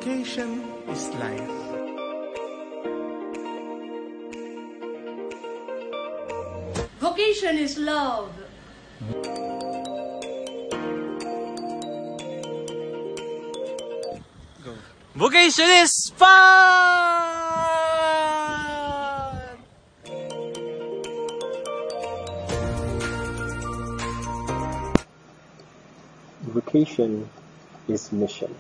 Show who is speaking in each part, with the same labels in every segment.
Speaker 1: Vocation is life.
Speaker 2: Vocation is love.
Speaker 1: Go.
Speaker 3: Vocation is fun!
Speaker 4: Vocation is mission.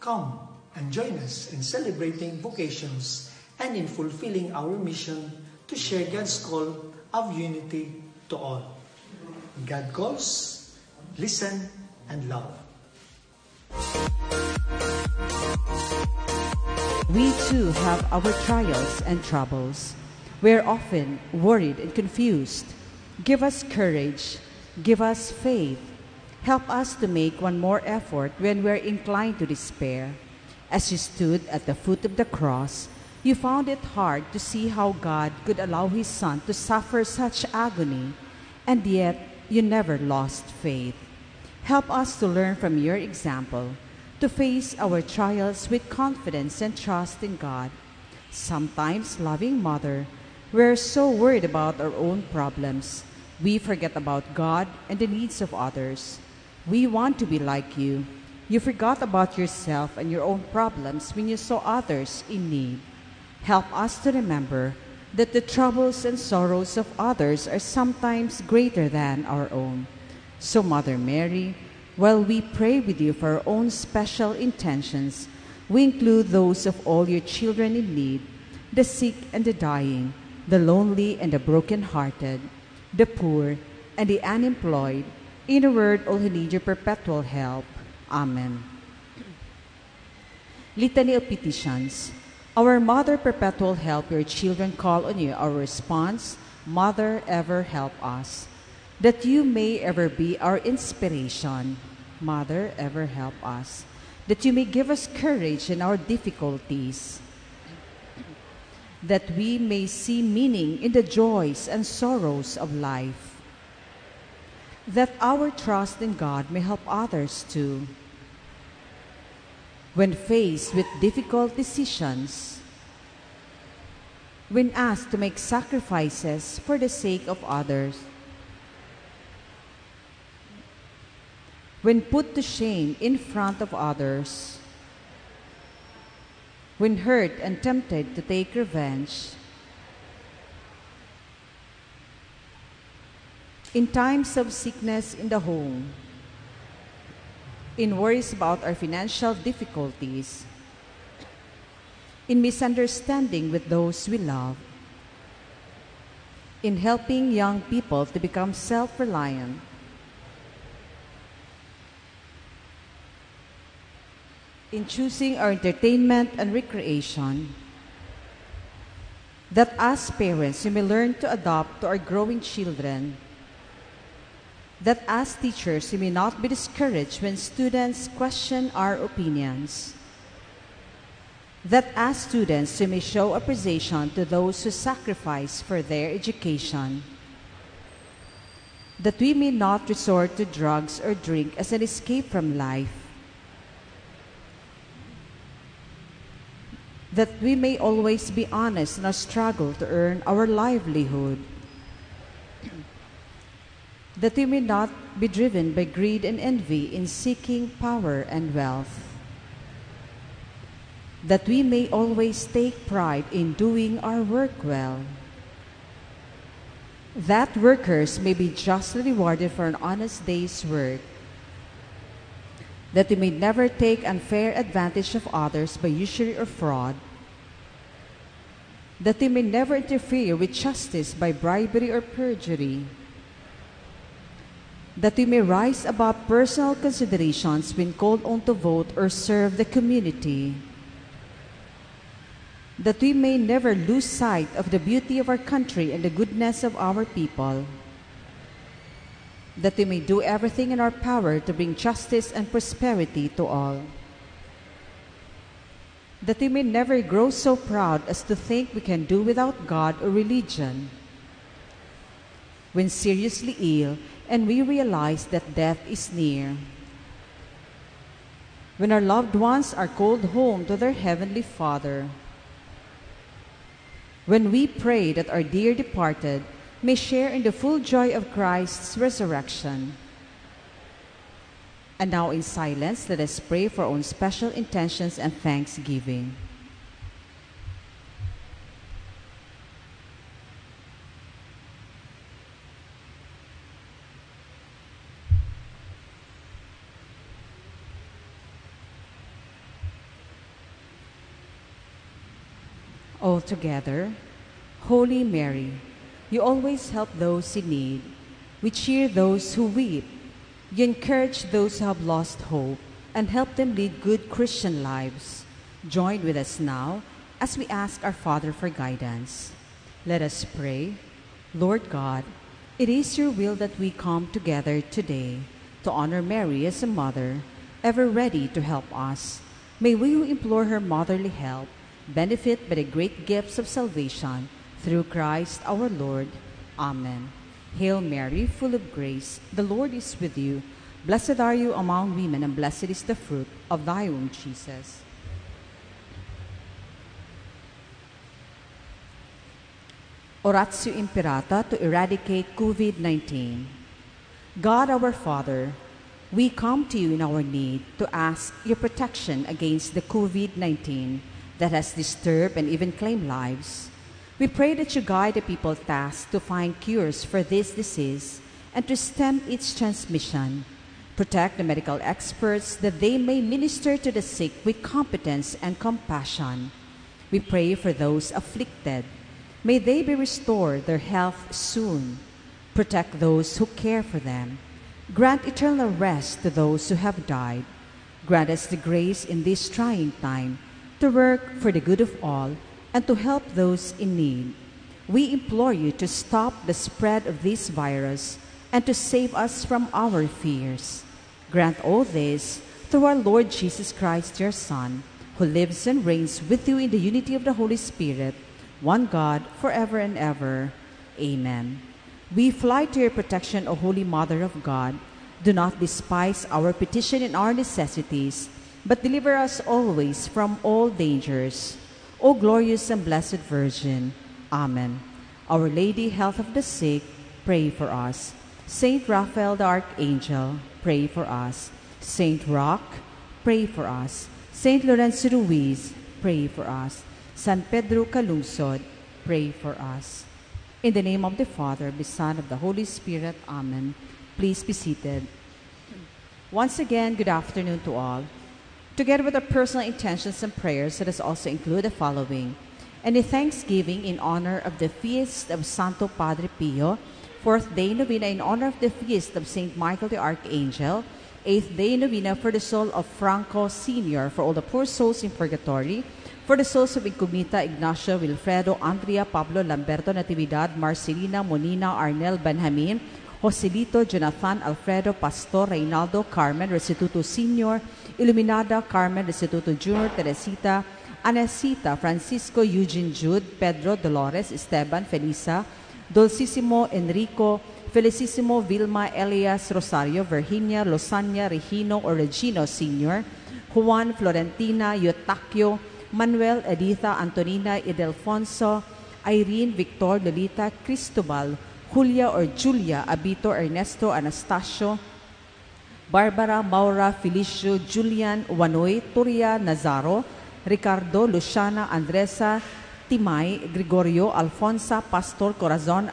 Speaker 5: Come and join us in celebrating vocations and in fulfilling our mission to share God's call of unity to all. God calls, listen, and love.
Speaker 6: We too have our trials and troubles. We're often worried and confused. Give us courage. Give us faith. Help us to make one more effort when we're inclined to despair. As you stood at the foot of the cross, you found it hard to see how God could allow His Son to suffer such agony, and yet you never lost faith. Help us to learn from your example, to face our trials with confidence and trust in God. Sometimes, loving Mother, we're so worried about our own problems, we forget about God and the needs of others. We want to be like you. You forgot about yourself and your own problems when you saw others in need. Help us to remember that the troubles and sorrows of others are sometimes greater than our own. So, Mother Mary, while we pray with you for our own special intentions, we include those of all your children in need, the sick and the dying, the lonely and the broken-hearted, the poor and the unemployed, in a word, all who need your perpetual help. Amen. Litany of Petitions. Our Mother, perpetual help, your children call on you. Our response, Mother, ever help us. That you may ever be our inspiration. Mother, ever help us. That you may give us courage in our difficulties. That we may see meaning in the joys and sorrows of life. That our trust in God may help others too. When faced with difficult decisions, when asked to make sacrifices for the sake of others, when put to shame in front of others, when hurt and tempted to take revenge, in times of sickness in the home, in worries about our financial difficulties, in misunderstanding with those we love, in helping young people to become self-reliant, in choosing our entertainment and recreation, that as parents we may learn to adopt to our growing children, that as teachers we may not be discouraged when students question our opinions, that as students we may show appreciation to those who sacrifice for their education, that we may not resort to drugs or drink as an escape from life, that we may always be honest in our struggle to earn our livelihood, that we may not be driven by greed and envy in seeking power and wealth, that we may always take pride in doing our work well, that workers may be justly rewarded for an honest day's work, that we may never take unfair advantage of others by usury or fraud, that we may never interfere with justice by bribery or perjury, that we may rise above personal considerations when called on to vote or serve the community, that we may never lose sight of the beauty of our country and the goodness of our people, that we may do everything in our power to bring justice and prosperity to all. that we may never grow so proud as to think we can do without God or religion. When seriously ill and we realize that death is near, when our loved ones are called home to their Heavenly Father, when we pray that our dear departed may share in the full joy of Christ's resurrection. And now in silence, let us pray for our own special intentions and thanksgiving. All together, Holy Mary, you always help those in need. We cheer those who weep. You encourage those who have lost hope and help them lead good Christian lives. Join with us now as we ask our Father for guidance. Let us pray. Lord God, it is your will that we come together today to honor Mary as a mother, ever ready to help us. May we who implore her motherly help benefit by the great gifts of salvation through Christ our Lord. Amen. Hail Mary, full of grace, the Lord is with you. Blessed are you among women, and blessed is the fruit of thy womb, Jesus. Oratio Imperata to eradicate COVID-19. God our Father, we come to you in our need to ask your protection against the COVID-19 that has disturbed and even claimed lives. We pray that you guide the people tasked to find cures for this disease and to stem its transmission. Protect the medical experts that they may minister to the sick with competence and compassion. We pray for those afflicted. May they be restored their health soon. Protect those who care for them. Grant eternal rest to those who have died. Grant us the grace in this trying time to work for the good of all and to help those in need. We implore you to stop the spread of this virus and to save us from our fears. Grant all this through our Lord Jesus Christ, your Son, who lives and reigns with you in the unity of the Holy Spirit, one God, forever and ever. Amen. We fly to your protection, O Holy Mother of God. Do not despise our petition and our necessities, but deliver us always from all dangers. O glorious and blessed Virgin. Amen. Our Lady, health of the sick, pray for us. Saint Raphael the Archangel, pray for us. Saint Roch, pray for us. Saint Lorenzo Ruiz, pray for us. San Pedro Calungsod, pray for us. In the name of the Father, the Son, of the Holy Spirit. Amen. Please be seated. Once again, good afternoon to all. Together with our personal intentions and prayers, let us also include the following. And a thanksgiving in honor of the feast of Santo Padre Pio, 4th day novena in honor of the feast of Saint Michael the Archangel, 8th day novena for the soul of Franco Sr., for all the poor souls in purgatory, for the souls of Incognita, Ignacio, Wilfredo, Andrea, Pablo, Lamberto, Natividad, Marcelina, Monina, Arnel, Benjamin, Joselito, Jonathan, Alfredo, Pastor, Reynaldo, Carmen, Restituto Sr., Iluminada, Carmen, Restituto Jr., Teresita, Anesita, Francisco, Eugene, Jude, Pedro, Dolores, Esteban, Felisa, Dulcissimo, Enrico, Felicissimo, Vilma, Elias, Rosario, Virginia, Losania, Regino or Regino Sr., Juan, Florentina, Eustaquio, Manuel, Editha, Antonina, Idelfonso, Irene, Victor, Lolita, Cristobal, Julia or Julia, Abito, Ernesto, Anastasio, Barbara, Maura, Felicio, Julian, Wanoy, Turia, Nazaro, Ricardo, Luciana, Andresa, Timay, Gregorio, Alfonsa, Pastor, Corazon,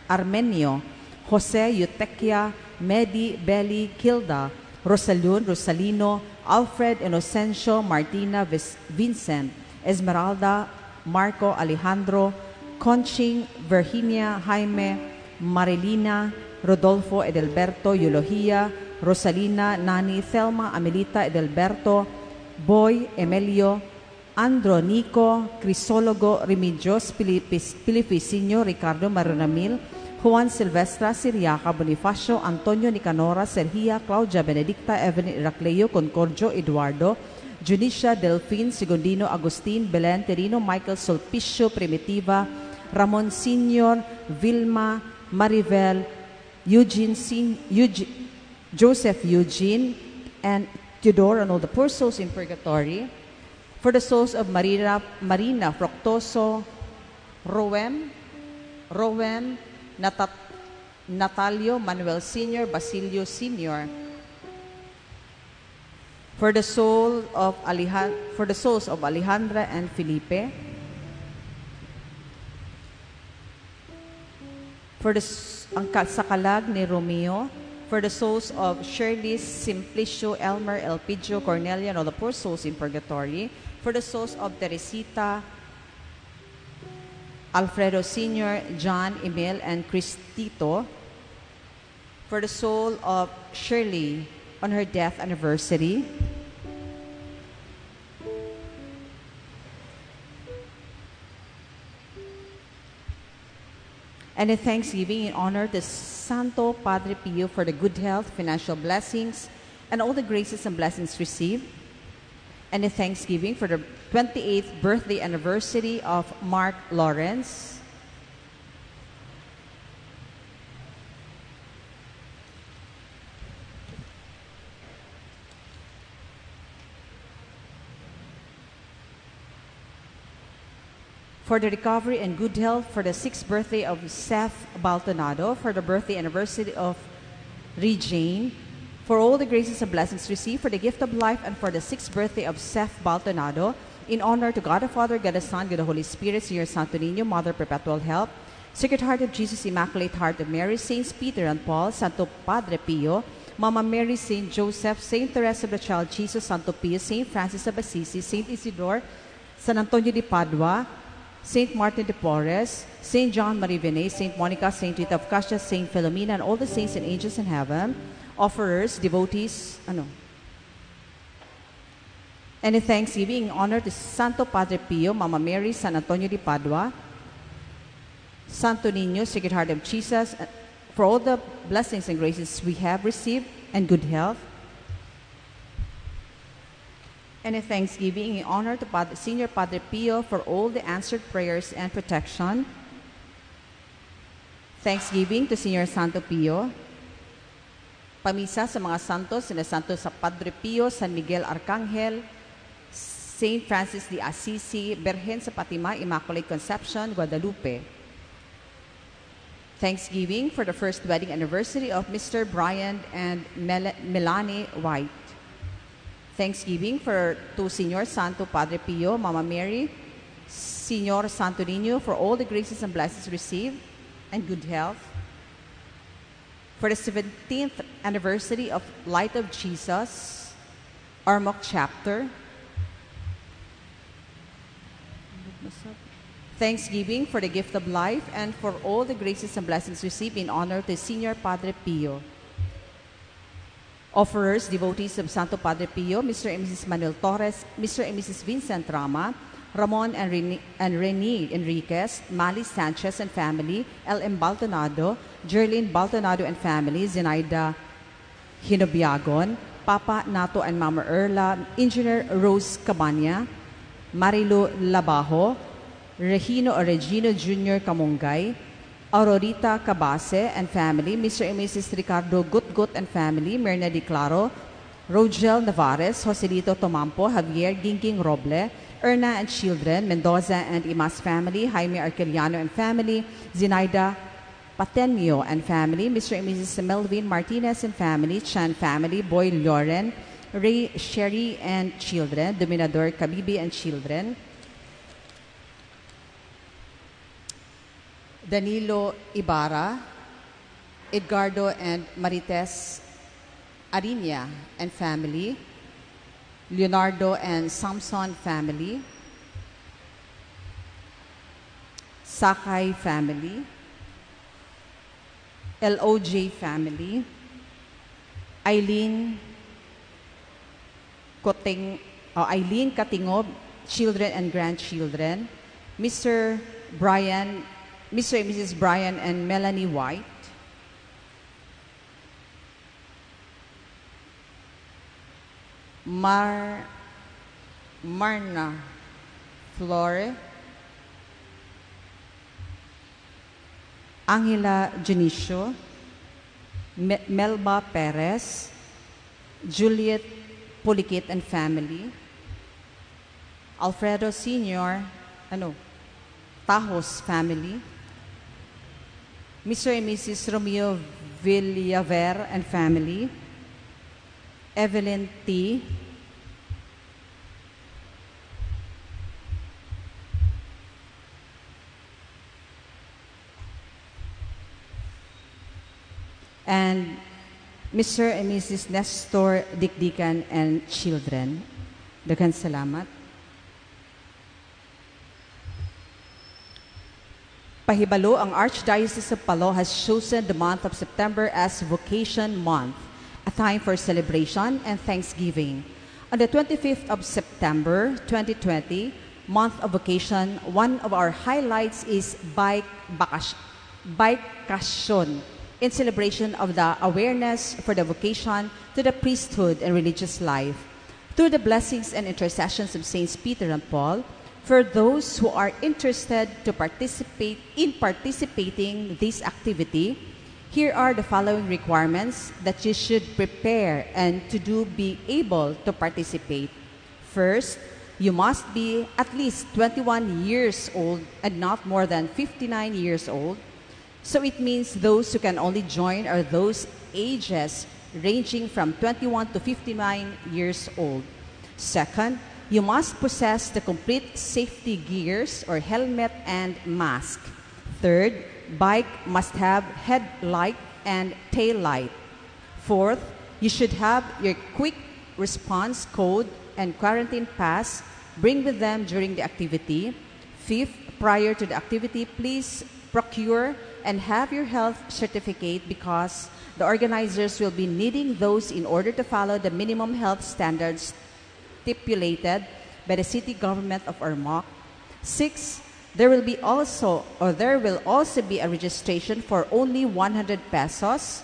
Speaker 6: Armenio, Jose, Eutequia, Medi, Belly, Kilda, Rosalion, Rosalino, Alfred, Inocencio, Martina, Vincent, Esmeralda, Marco, Alejandro, Conching, Virginia, Jaime, Marilina, Rodolfo, Edelberto, Eulogia, Rosalina, Nani, Thelma, Amelita, Edelberto, Boy, Emilio, Andronico, Crisologo, Remedios, Pilipicinio, Ricardo Maronamil, Juan Silvestra, Siriaca, Bonifacio, Antonio Nicanora, Sergia, Claudia Benedicta, Evelyn Iracleo, Concordio, Eduardo, Junicia Delfin Segundino Agustin Belen Terino Michael Sulpicio Primitiva Ramon Senior Vilma Maribel Joseph Eugene and Theodore and all the poor souls in purgatory. For the souls of Marina Fructoso, Rowen, Natalio Manuel Sr., Basilio Sr. For the souls of Alejandra and Felipe. For the sakalag ni Romeo. For the souls of Shirley, Simplicio, Elmer, Elpidio, Cornelia, and all the poor souls in purgatory. For the souls of Teresita, Alfredo Sr., John, Emil, and Cristito. For the soul of Shirley on her death anniversary. And a thanksgiving in honor to Santo Padre Pio for the good health, financial blessings, and all the graces and blessings received. And a thanksgiving for the 28th birthday anniversary of Mark Lawrence. For the recovery and good health for the 6th birthday of Seth Baltonado, for the birthday anniversary of Regine, for all the graces and blessings received, for the gift of life, and for the 6th birthday of Seth Baltonado, in honor to God the Father, God the Son, God the Holy Spirit, Señor Santo Niño, Mother Perpetual Help, Sacred Heart of Jesus, Immaculate Heart of Mary, Saints Peter and Paul, Santo Padre Pio, Mama Mary, Saint Joseph, Saint Teresa of the Child Jesus, Santo Pio, Saint Francis of Assisi, Saint Isidore, San Antonio de Padua, Saint Martin de Porres, Saint John Marie Vianney, Saint Monica, Saint Rita of Cassia, Saint Philomena, and all the saints and angels in heaven, offerers, devotees, and a thanksgiving in honor to Santo Padre Pio, Mama Mary, San Antonio de Padua, Santo Niño, Sacred Heart of Jesus, for all the blessings and graces we have received, and good health. And a thanksgiving in honor to Senior Padre Pio for all the answered prayers and protection. Thanksgiving to Senior Santo Pio. Pamisa sa mga santos, sina Santo sa Padre Pio, San Miguel Arcangel, Saint Francis de Assisi, Berhen sa Fatima, Immaculate Conception, Guadalupe. Thanksgiving for the first wedding anniversary of Mr. Brian and Melanie White. Thanksgiving to Senior Santo Padre Pio, Mama Mary, Senior Santo Niño for all the graces and blessings received and good health. For the 17th anniversary of Light of Jesus, Armok Chapter. Thanksgiving for the gift of life and for all the graces and blessings received in honor to Senior Padre Pio. Offerers, devotees of Santo Padre Pio, Mr. and Mrs. Manuel Torres, Mr. and Mrs. Vincent Rama, Ramon and Rene Enriquez, Mali Sanchez and family, L.M. Baltonado, Jerlyn Baltonado and family, Zenaida Hinobiagon, Papa Nato and Mama Erla, Engineer Rose Cabanya, Marilu Labajo, Regino Jr. Camongay, Aurorita Cabase and family, Mr. and Mrs. Ricardo Gutgut and family, Mirna Di Claro, Rogel Navarez, Joselito Tomampo, Javier Ginking Roble, Erna and children, Mendoza and Imas family, Jaime Arqueliano and family, Zinaida Patenio and family, Mr. and Mrs. Melvin Martinez and family, Chan family, Boy Loren, Ray Sherry and children, Dominador Kabibi and children, Danilo Ibarra, Edgardo and Marites Arinia and family, Leonardo and Samson family, Sakai family, LOJ family, Eileen Katingob, children and grandchildren, Mr. and Mrs. Brian and Melanie White, Marna Flore, Angela Junicio, Melba Perez, Juliet Pulikit and family, Alfredo Sr., Tajos family, Mr. and Mrs. Romeo Villaver and family, Evelyn T., and Mr. and Mrs. Nestor Dikdikan and children. Daghang salamat. Pahibalo, ang Archdiocese of Palo has chosen the month of September as Vocation Month, a time for celebration and thanksgiving. On the 25th of September 2020, month of vocation, one of our highlights is Bikasyon, in celebration of the awareness for the vocation to the priesthood and religious life. Through the blessings and intercessions of Saints Peter and Paul, for those who are interested to participating this activity, here are the following requirements that you should prepare and be able to participate. First, you must be at least 21 years old and not more than 59 years old. So it means those who can only join are those ages ranging from 21 to 59 years old. Second, you must possess the complete safety gears or helmet and mask. Third, bike must have headlight and tail light. Fourth, you should have your quick response code and quarantine pass. Bring with them during the activity. Fifth, prior to the activity, please procure and have your health certificate because the organizers will be needing those in order to follow the minimum health standards stipulated by the city government of Ormoc. 6, there will also be a registration for only 100 pesos.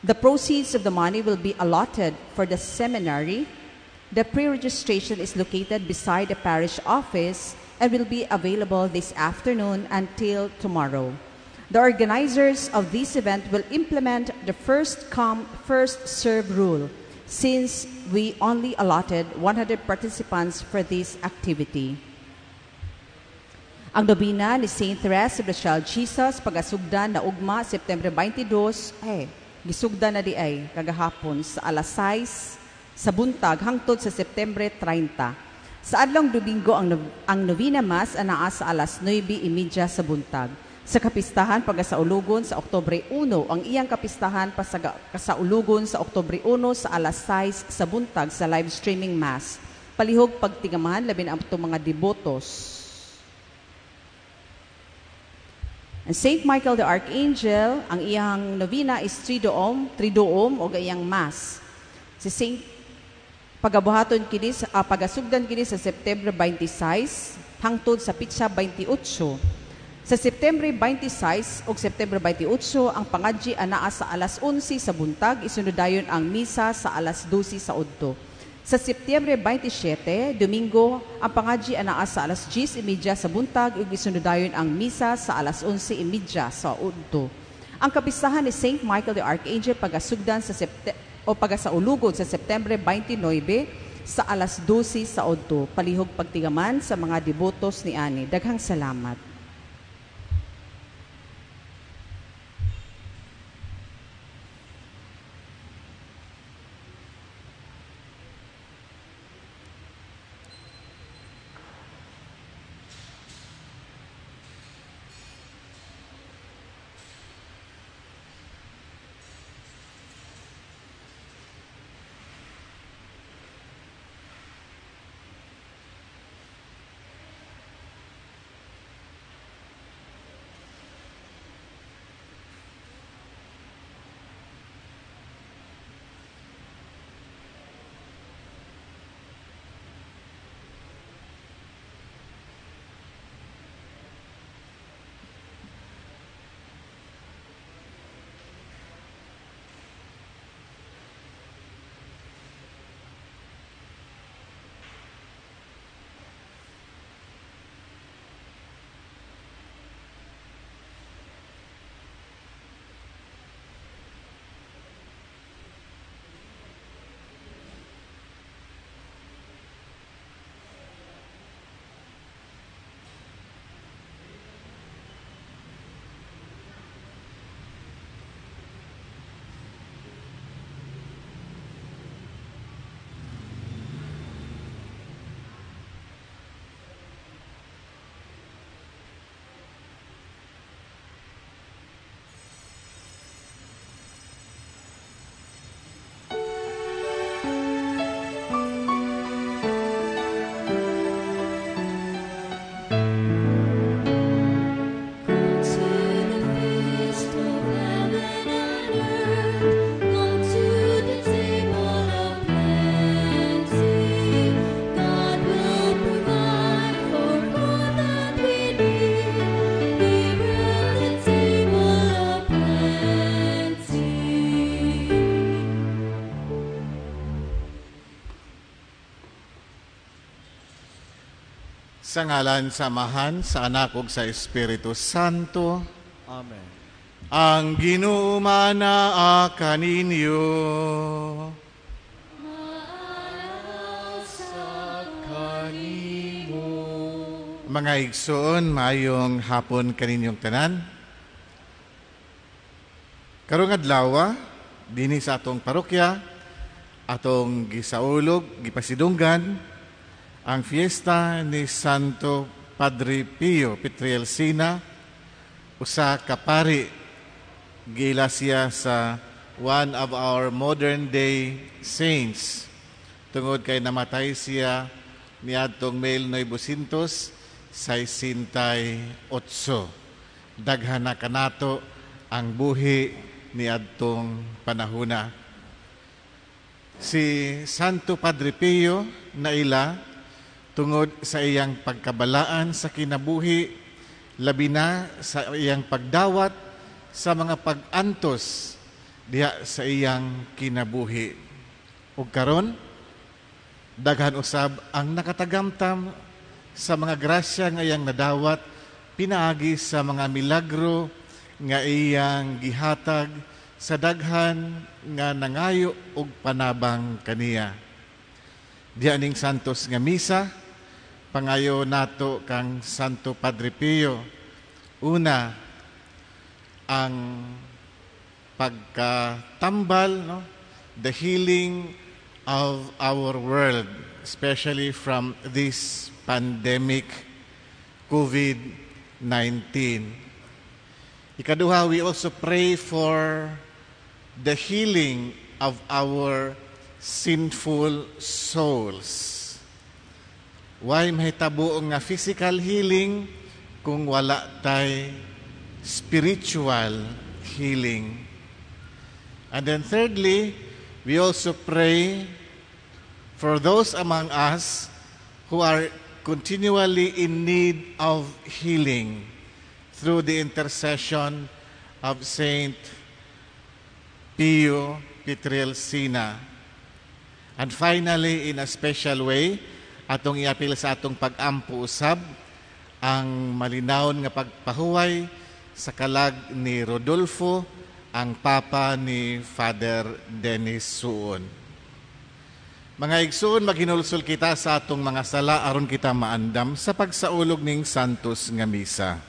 Speaker 6: The proceeds of the money will be allotted for the seminary. The pre-registration is located beside the parish office and will be available this afternoon until tomorrow. The organizers of this event will implement the first come, first serve rule since we only allotted 100 participants for this activity. Ang nobina ni Saint Therese of the Child Jesus pagasugdan na ugma September 22, gisugdan na di ay kagahapon sa alas 6 sa buntag hangtod sa September 30. Sa adlong Domingo ang Novena Mass anaa sa alas 9:30 sa buntag. Sa kapistahan pagasaulugon sa Oktubre 1, ang iyang kapistahan kasaulugon sa Oktubre 1 sa alas 6 sa buntag sa live streaming mass. Palihog pagtingamahan labi na ang mga devotos. And Saint Michael the Archangel, ang iyang novena is Triduum o iyang mass. Si Saint pagabuhaton kini pagasugdan kini sa September 26 hangtod sa pitsa 28. Sa September 26 o September 28, ang pangadji anaa sa alas 11 sa buntag, isunudayon ang misa sa alas 12 sa udto. Sa September 27, Domingo, ang pangadji anaa sa alas 10:30 sa buntag, ug isunudayon ang misa sa alas 11:30 sa udto. Ang kapistahan ni Saint Michael the Archangel pagasugdan sa pagasaulugod sa September 29 sa alas 12 sa udto. Palihog pagtigaman sa mga devotos ni ani. Daghang salamat.
Speaker 4: Sa ngalan samahan sa anak ug sa Espiritu Santo.
Speaker 1: Amen.
Speaker 4: Ang Ginoo mana kaninyo. Mga igsoon, mayong hapon kaninyong tanan. Karong adlaw dinhi sa atong parokya, atong gisaulog, gipasidunggan ang fiesta ni Santo Padre Pio Pietrelcina, usa ka pari giila siya sa one of our modern day saints. Tungod kay namatay siya niadtong 1968. Daghan na kanato ang buhi niadtong panahona. Si Santo Padre Pio naila tungod sa iyang pagkabalaan sa kinabuhi, labi na sa iyang pagdawat sa mga pag-antos diha sa iyang kinabuhi. Ug karon daghan usab ang nakatagamtam sa mga grasya nga iyang nadawat pinaagi sa mga milagro nga iyang gihatag sa daghan nga nangayo og panabang kaniya. Diha ning santos nga misa, pangayo nato kang Santo Padre Pio. Una, ang pagkatambal, the healing of our world, especially from this pandemic, COVID-19. Ikaduha, we also pray for the healing of our sinful souls. Why mahitabo nga physical healing kung wala tay spiritual healing? And then thirdly, we also pray for those among us who are continually in need of healing through the intercession of Saint Pio Pietrelcina. And finally, in a special way, atong iapil sa atong pag-ampo usab ang malinawon nga pagpahuway sa kalag ni Rodolfo, ang papa ni Father Dennis Suon. Mga igsoon, maghinulsol kita sa atong mga sala aron kita maandam sa pagsaulog ning santos nga misa.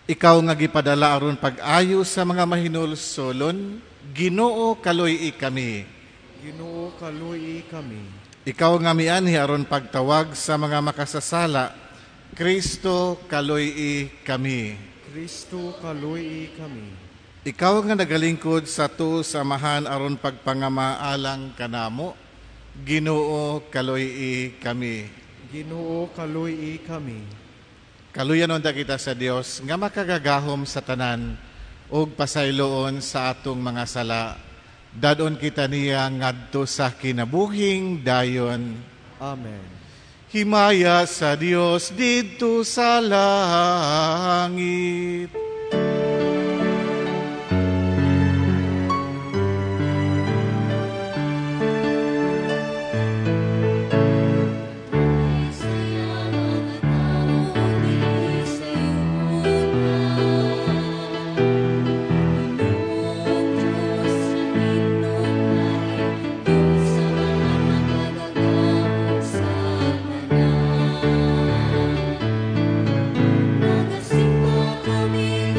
Speaker 4: Ikaw nga gipadala aron pag-ayo sa mga mahinulsolon, Ginoo kaluy kami.
Speaker 1: Ginoo kaluy kami.
Speaker 4: Ikaw nga mianhi aron pagtawag sa mga makasasala, Kristo kaluy kami.
Speaker 1: Kristo kaluy kami.
Speaker 4: Ikaw nga nagalingkod sa tu samahan aron pagpangamaalang kanamo, Ginoo kaluy kami.
Speaker 1: Ginoo kaluy kami.
Speaker 4: Kaluyanon da kita sa Dios nga makagagahom sa tanan ug pasayloon sa atong mga sala. Dadon kita niya ngadto sa kinabuhing dayon.
Speaker 1: Amen.
Speaker 4: Himaya sa Dios didto sa langit.
Speaker 7: Kami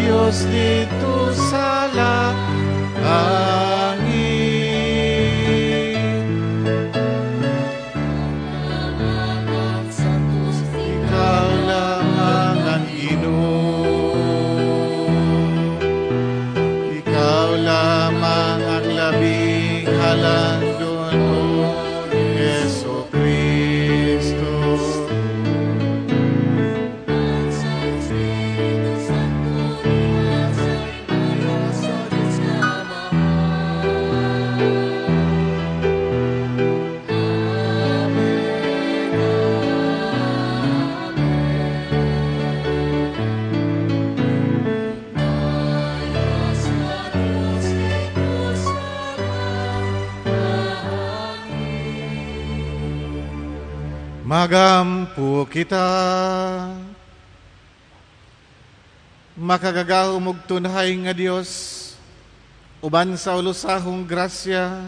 Speaker 4: Dios dito sa langit. Ikaw lamang ang Ginoo. Ikaw lamang ang labing halandon, O Yesu Kristo. Magampo kita, makagagahom og tunhay nga Dios, uban sa ulusahong grasya,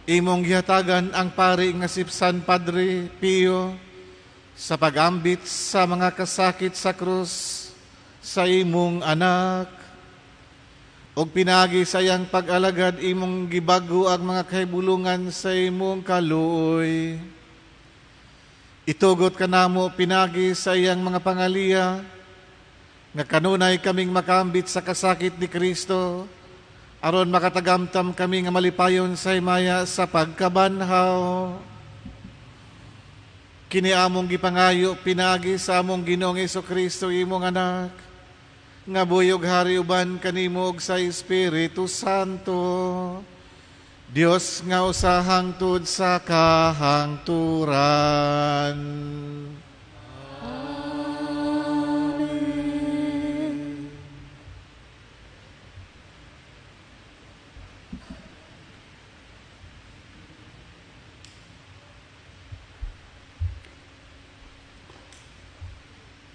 Speaker 4: imong gihatagan ang pari nga si San Padre Pio sa pag-ambit sa mga kasakit sa krus sa imong anak, og pinagi sa iyang pag-alagad imong gibago ang mga kahibulungan sa imong kaluoy. Itugot ka namo pinagi sa iyang mga pangaliya, nga kanunay kaming makambit sa kasakit ni Kristo, aron makatagamtam kami nga malipayon sa himaya sa pagkabanhaw. Kini among gipangayo pinagi sa among Ginoong Jesucristo imong anak, nga buyog hari uban kanimo og sa Espiritu Santo, Dios nga usahang tud sa kahangturan.
Speaker 7: Amen.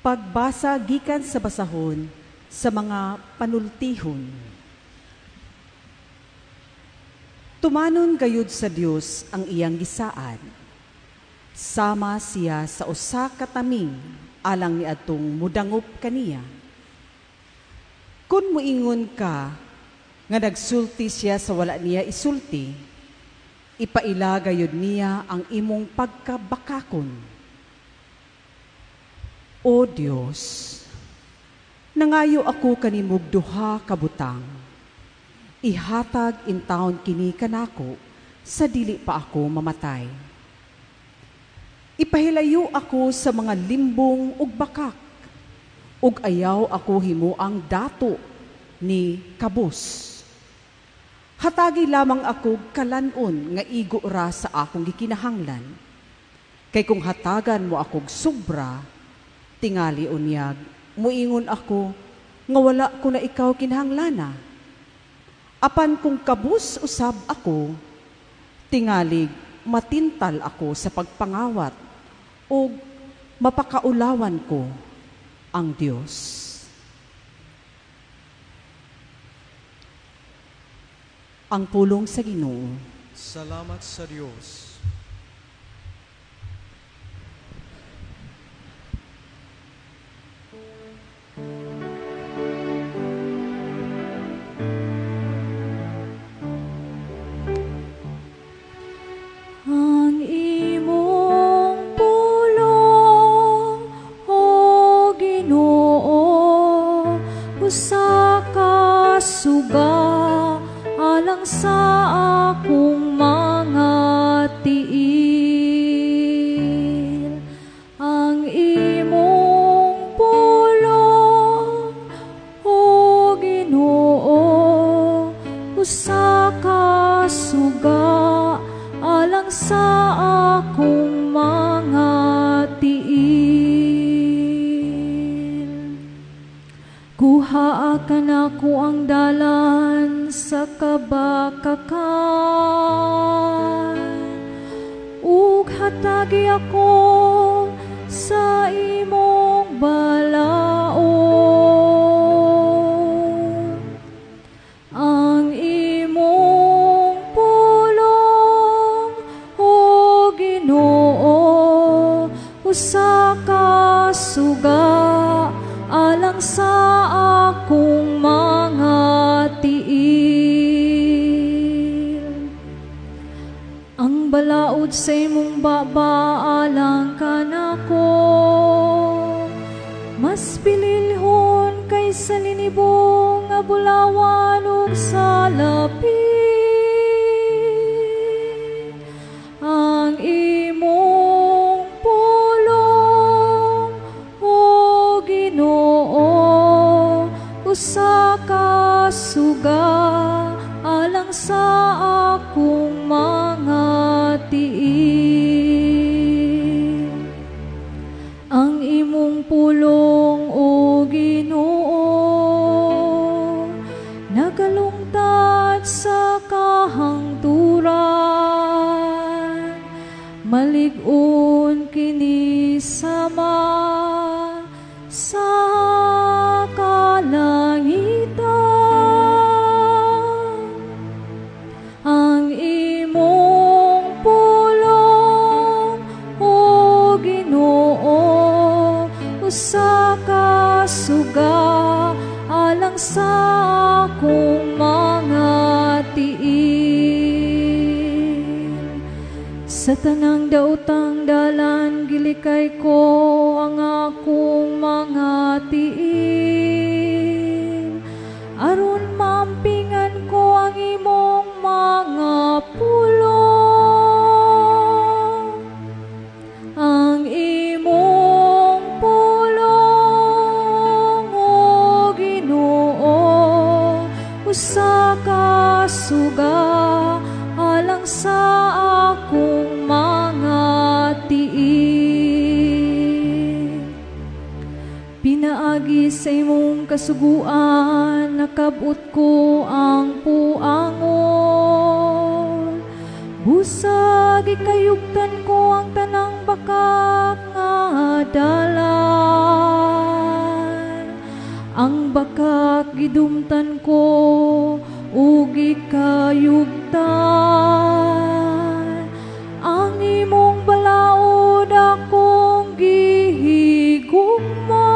Speaker 6: Pagbasa gikan sa basahon sa mga panultihon. Tumanon gayud sa Dios ang iyang gisaan. Sama siya sa usa ka taming alang ni adtong mudangop kaniya. Kun moingon ka nga nagsulti siya sa wala niya isulti, ipaila gayud niya ang imong pagkabakakon. O Dios, nangayo ako kanimog duha ka butang. Ihatag in taon kini kanako sa dili pa ako mamatay. Ipahilayo ako sa mga limbong ug bakak, ug ayaw ako himuang dato ni kabus. Hatagi lamang ako kalanon nga igo ra sa akong gikinahanglan. Kay kung hatagan mo akog sobra, tingali unyag, muingon ako nga wala ko na ikaw kinahanglanna. Apan kung kabus usab ako, tingalig matintal ako sa pagpangawat o mapakaulawan ko ang Diyos. Ang pulong sa Ginoo.
Speaker 1: Salamat sa Diyos.
Speaker 7: Ang imong pulong, O Ginoo, usa ka suga alang sa akong mga tiil. Ang imong pulong, O Ginoo, usa ka suga alang sa akong mga tiil. Kuhaa ka na ko ang dalan sa kabakakan, ug hatagi ako sa imong balaod. Ang imong pulong, O Ginoo, usa ka suga alang sa ako sa imong babaalang kanako. Mas pililhon kaysa linibong nga bulawan ug salapi. Ang imong pulong, O Ginoo, usa ka suga alang sa akong mga tiil. Ang imong pulong, O Ginoo, nagalungtad sa kahangturan. Malig-on kini sama sa kalangitan. Ang imong pulong, O Ginoo, usa ka suga alang sa akong mga tiil. Sa tanang daotang dalan gilikay ko ang akong mga tiil, aron maampingan ko ang imong mga pulong. Ang imong pulong, O Ginoo, usa ka suga alang sa akong mga tiil. Pinaagi sa imong kasuguan, nakabot ko ang puangon. Busag ikayugtan ko ang tanang bakak nga dalan. Ang bakak gidumtan ko, ug ikayugtan. Ang imong balaod akong gihigugma.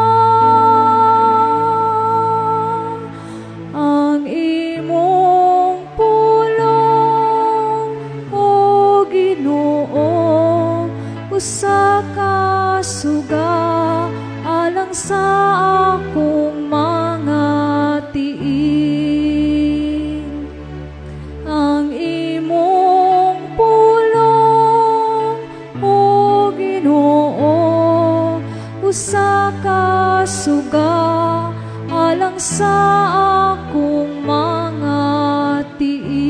Speaker 7: Ang imong pulong, O Ginoo, usa ka suga alang sa akong mga tiil. Ang imong pulong, O Ginoo, usa ka suga alang sa akong mga tiil.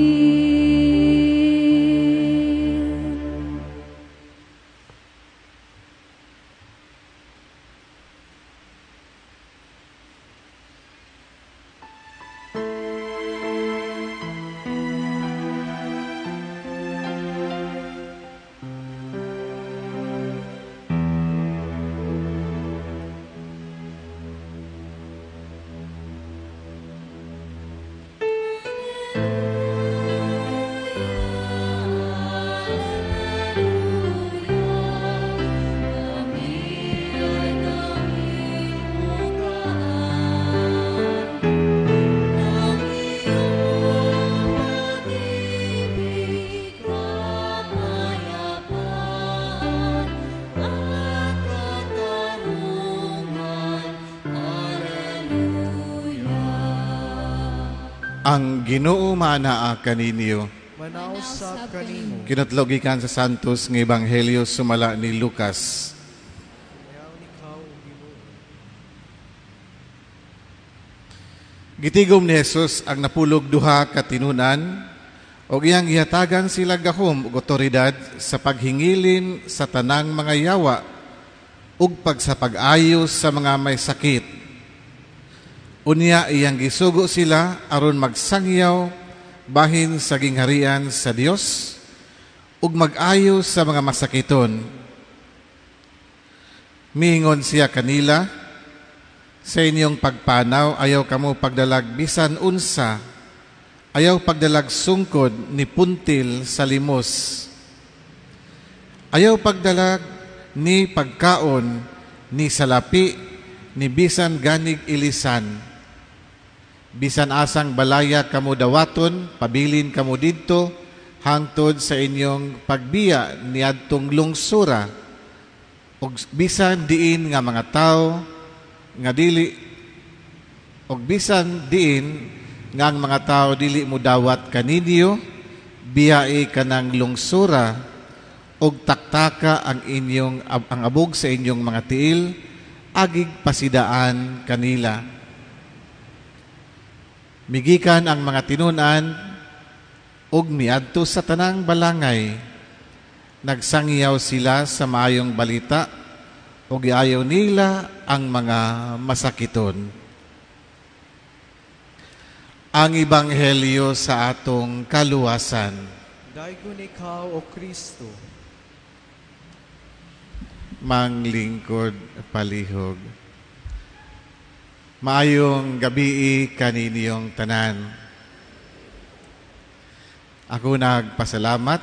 Speaker 4: Ang Ginoo manaa kaninyo.
Speaker 1: Manausap kanimo.
Speaker 4: Kinatlogikan sa Santos ng Ebanghelyo sumala ni Lucas.
Speaker 1: Ayaw ikaw, O Ginoo.
Speaker 4: Gitigom ni Jesus ang napulog duha ka tinunan o iyang gihatagan sila gahom ug otoridad sa paghingilin sa tanang mga yawa ug pagsapag-ayos sa mga may sakit. Unya iyang gisugo sila aron magsangyaw bahin sa gingharian sa Dios ug mag-ayos sa mga masakiton. Miingon siya kanila, sa inyong pagpanaw ayaw kamo pagdalag bisan unsa, ayaw pagdalag sungkod ni puntil sa limos, ayaw pagdalag ni pagkaon ni salapi ni bisan ganig ilisan. Bisan asang balaya kamo dawaton, pabilin kamo didto, hangtod sa inyong pagbiya niadtong lungsura ug bisan diin nga mga tao nga dili ug bisan diin nga ang mga tao dili mo dawat kaninyo biyai kanang lungsura ug taktaka ang abog sa inyong mga tiil agig pasidaan kanila. Migikan ang mga tinunan ug miadto sa tanang balangay. Nagsangyaw sila sa maayong balita ug giayaw nila ang mga masakiton. Ang Ebanghelyo sa atong kaluwasan.
Speaker 1: Daigon ikaw, O Kristo.
Speaker 4: Manglingkod palihog. Maayong gabi kaninyong tanan. Ako nagpasalamat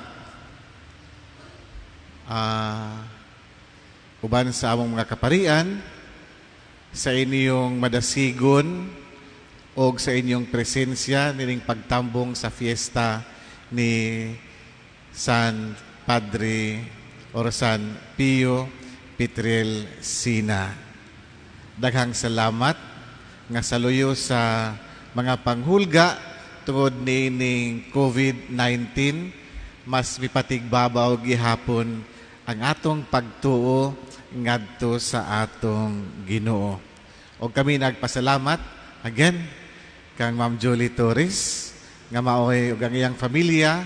Speaker 4: uban sa among mga kaparian sa inyong madasigon o sa inyong presensya nining pagtambong sa fiesta ni San Padre or San Pio Petrel Sina. Daghang salamat nga saluyo sa mga panghulga tungod nining COVID-19 mas mipatigbabaw gihapon ang atong pagtuo ngadto sa atong Ginoo. O kami nagpasalamat again kang Ma'am Julie Torres nga maoy ug ang iyang pamilya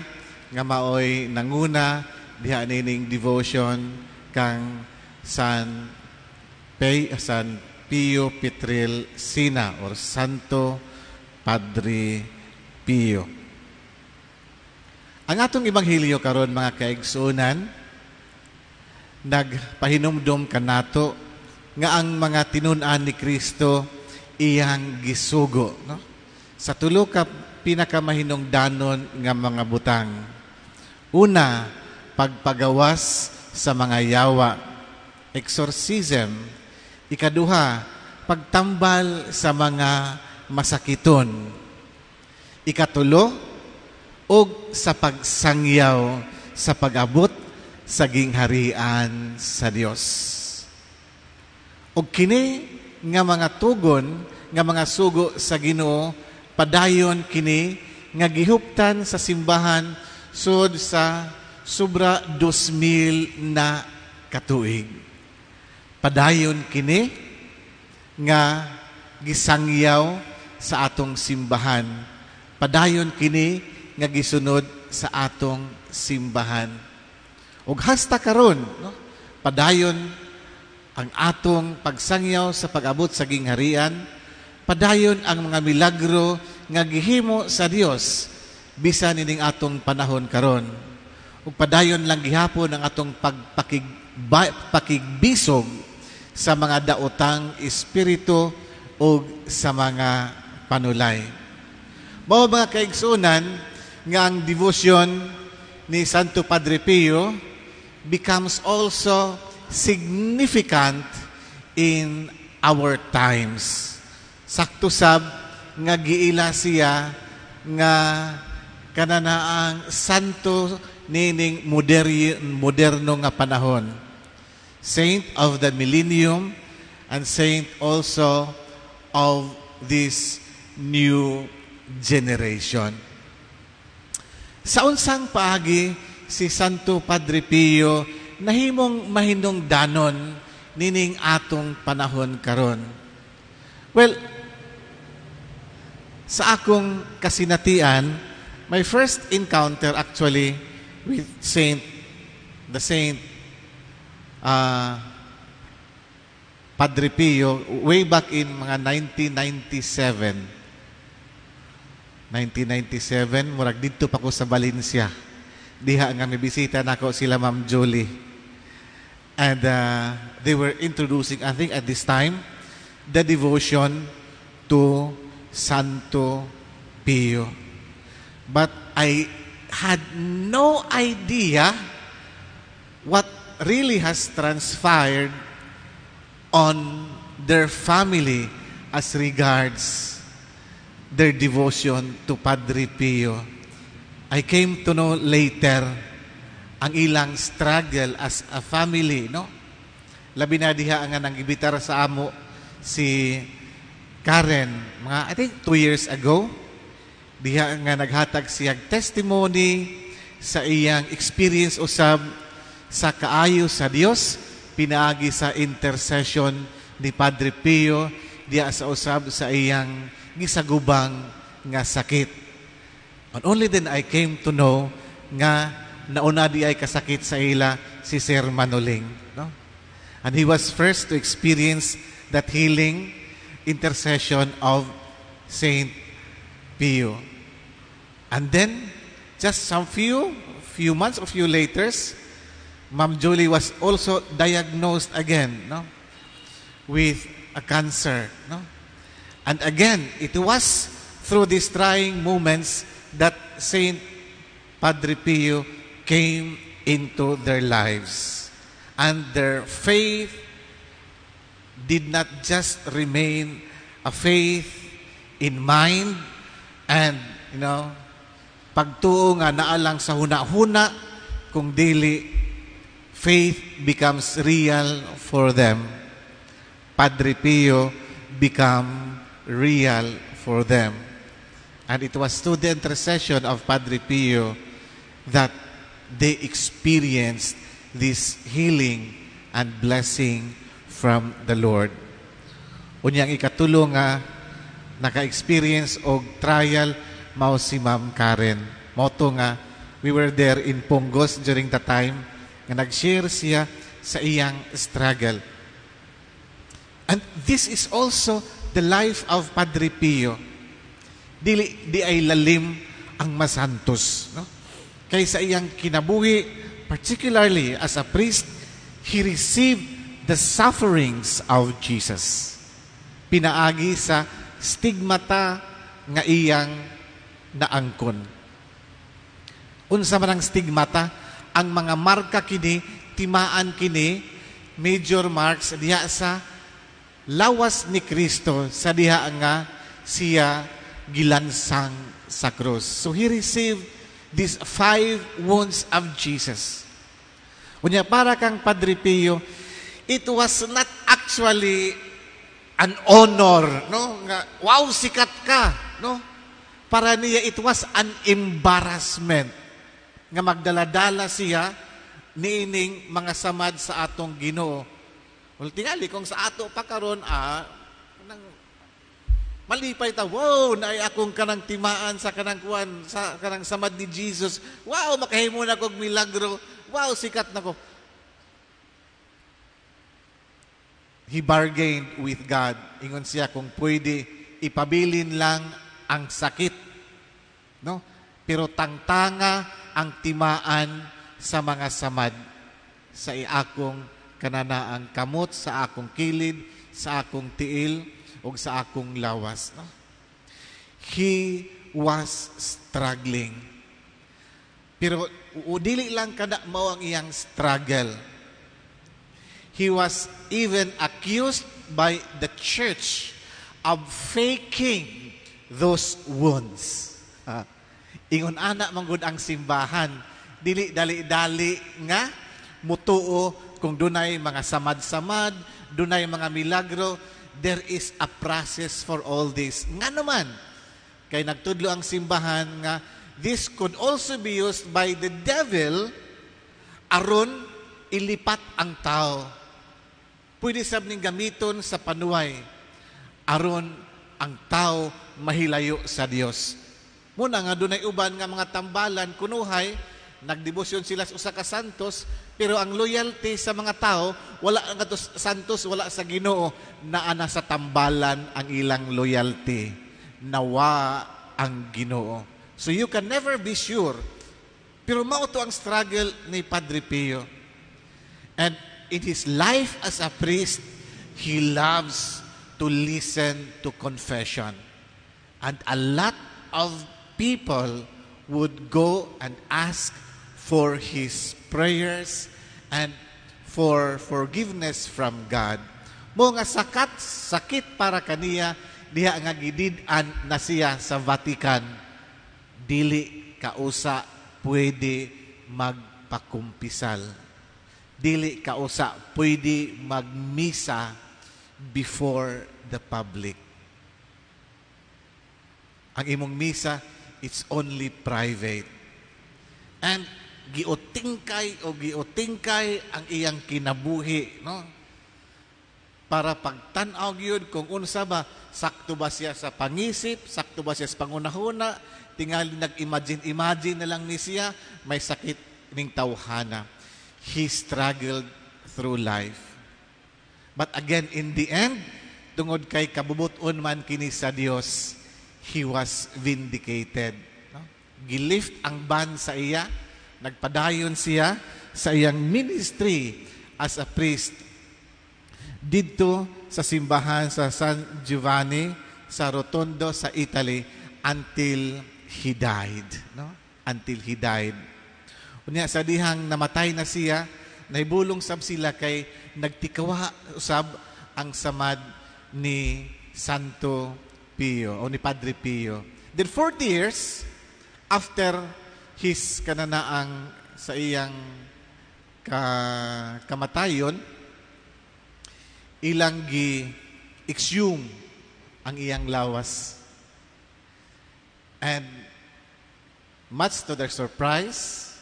Speaker 4: nga maoy nanguna diha nining devotion kang San Pio Petrel Sina or Santo Padre Pio. Ang atong Ebanghelyo karon mga kaigsuonan nagpahinumdom kanato nga ang mga tinun-an ni Kristo iyang gisugo, no? Sa tulo ka pinakamahinungdanon nga mga butang. Una, pagpagawas sa mga yawa, exorcism. Ikaduha, pagtambal sa mga masakiton. Ikatulo, og sa pagsangyaw sa pag-abot sa gingharian sa Dios. Og kini nga mga tugon, nga mga sugo sa Ginoo, padayon kini nga gihuptan sa simbahan sud sa sobra 2,000 na katuig. Padayon kini nga gisangyaw sa atong simbahan. Padayon kini nga gisunod sa atong simbahan. Ug hasta karon, no? Padayon ang atong pagsangyaw sa pag-abot sa gingharian, padayon ang mga milagro nga gihimo sa Dios bisan ining atong panahon karon. Ug padayon lang gihapon ang atong pakigbisog sa mga daotang espiritu o sa mga panulay. Mao mga kaigsunan nga ang devotion ni Santo Padre Pio becomes also significant in our times. Sakto sab nga giila siya nga kananaang santo nining moderno nga panahon. Saint of the millennium and saint also of this new generation. Sa unsang paagi si Santo Padre Pio nahimong mahinungdanon nining atong panahon karon. Well, sa akong kasinatian, my first encounter actually with the Saint Padre Pio way back in mga 1997. 1997, murag dito pa ko sa Valencia. Diha nga mibisita nako sila Ma'am Julie. And they were introducing, I think at this time, the devotion to Santo Pio. But I had no idea what really has transpired on their family as regards their devotion to Padre Pio. I came to know later ang ilang struggle as a family, no? Labi na diha nga nang gibitar sa amo si Karen, mga I think 2 years ago. Diha nga naghatag siyang testimony sa iyang experience usab sa kaayo sa Dios, pinaagi sa intercession ni Padre Pio diha sa usab sa iyang gisagubang nga sakit. And only then I came to know nga nauna di ay kasakit sa ila si Sir Manoling, no? And he was first to experience that healing intercession of Saint Pio. And then, just some few months or few later, Ma'am Julie was also diagnosed again, no, with a cancer, no? And again, it was through these trying moments that Saint Padre Pio came into their lives. And their faith did not just remain a faith in mind and, pagtuo nga naalang sa huna-huna, kung dili, faith becomes real for them. Padre Pio become real for them. And it was through the intercession of Padre Pio that they experienced this healing and blessing from the Lord. Unyang ikatulo nga naka-experience og trial mao si Ma'am Karen. Moto nga we were there in Pongos during the time nga nag-share siya sa iyang struggle. And this is also the life of Padre Pio. Di ay lalim ang masantos, no? Kay sa iyang kinabuhi, particularly as a priest, he received the sufferings of Jesus. Pinaagi sa stigmata nga iyang naangkon. Unsa man ang stigmata, ang mga marka kini, timaan kini, major marks diha sa lawas ni Kristo sa diha nga siya gilansang sa krus. So he received these 5 wounds of Jesus. Unya para kang Padre Pio, it was not actually an honor, no? Nga, wow, sikat ka, no? Para niya, it was an embarrassment nga magdaladala siya niining mga samad sa atong Ginoo. Well, tingali, kung sa ato pa karon malipay ta, wow, naay akong kanang timaan sa kanang kuan, sa kanang samad ni Jesus. Wow, makahimo na kog milagro. Wow, sikat na ko. He bargained with God. Ingon siya kung pwede ipabilin lang ang sakit, no? Pero tangtanga ang timaan sa mga samad sa akong kananaang kamot, sa akong kilid, sa akong tiil, o sa akong lawas, no? He was struggling. Pero dili lang kada mao ang iyang struggle. He was even accused by the church of faking those wounds. Ingon ana manggod ang simbahan, dili dali-dali nga mutuo kung dunay mga samad-samad, dunay mga milagro. There is a process for all this. Nga naman, kay nagtudlo ang simbahan nga this could also be used by the devil aron ilipat ang tao. Pwede sab ning gamiton sa panuway aron ang tao mahilayo sa Dios. Muna nga dunay uban nga mga tambalan kunuhay, nagdebosyon sila sa usa ka santos, pero ang loyalty sa mga tao, wala nga to santos, wala sa Ginoo, naana sa tambalan ang ilang loyalty. Nawa ang Ginoo. So you can never be sure. Pero mao to ang struggle ni Padre Pio. And in his life as a priest, he loves to listen to confession. And a lot of people would go and ask for his prayers and for forgiveness from God. Mo nga sakit para kaniya diha nga gidid-an na siya sa Vatican, dili kausa pwede magpakumpisal. Dili kausa pwede magmisa before the public. Ang imong misa, it's only private. And giutingkay ang iyang kinabuhi, no? Para pagtan-aw gyud kung unsa ba, sakto ba siya sa pangisip, sakto ba siya sa pangunahuna, tingali nag-imagine na lang ni siya, may sakit ning tawhana. He struggled through life. But again, in the end, tungod kay kabubuton man kini sa Dios, he was vindicated. No? Gilift ang ban sa iya, nagpadayon siya sa iyang ministry as a priest dito sa simbahan sa San Giovanni sa Rotondo sa Italy until he died. No? Until he died. Unya sa dihang namatay na siya, naibulong sab sila kay nagtikawa usab ang samad ni Santo Pio o ni Padre Pio. Then 40 years after his kananaang sa iyang kamatayon, ilang gi-exhume ang iyang lawas. And much to their surprise,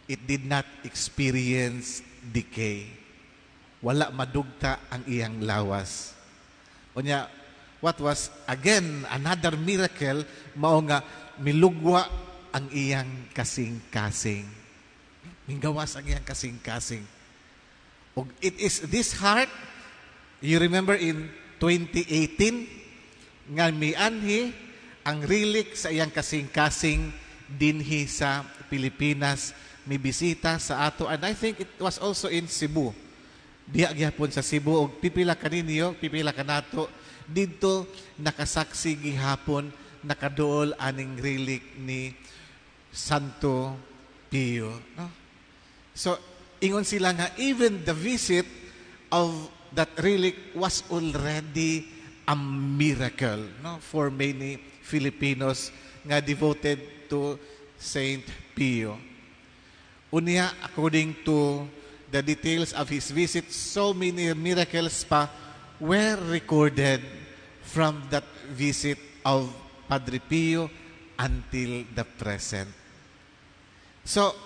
Speaker 4: it did not experience decay. Wala madugta ang iyang lawas. Unya, what was again another miracle, mao nga milugwa ang iyang kasing-kasing. Minggawas ang iyang kasing-kasing. Og it is this heart, you remember in 2018, nga mianhi ang relic sa iyang kasing-kasing dinhi sa Pilipinas, may bisita sa ato, and I think it was also in Cebu. Diya gyapon sa Cebu, og pipila kaninyo, pipila kanato, dito nakasaksi gihapon, nakaduol aning relic ni Santo Pio. No? So, ingon sila nga, even the visit of that relic was already a miracle, no, for many Filipinos nga devoted to Saint Pio. Unya, according to the details of his visit, so many miracles pa were recorded from that visit of Padre Pio until the present. So,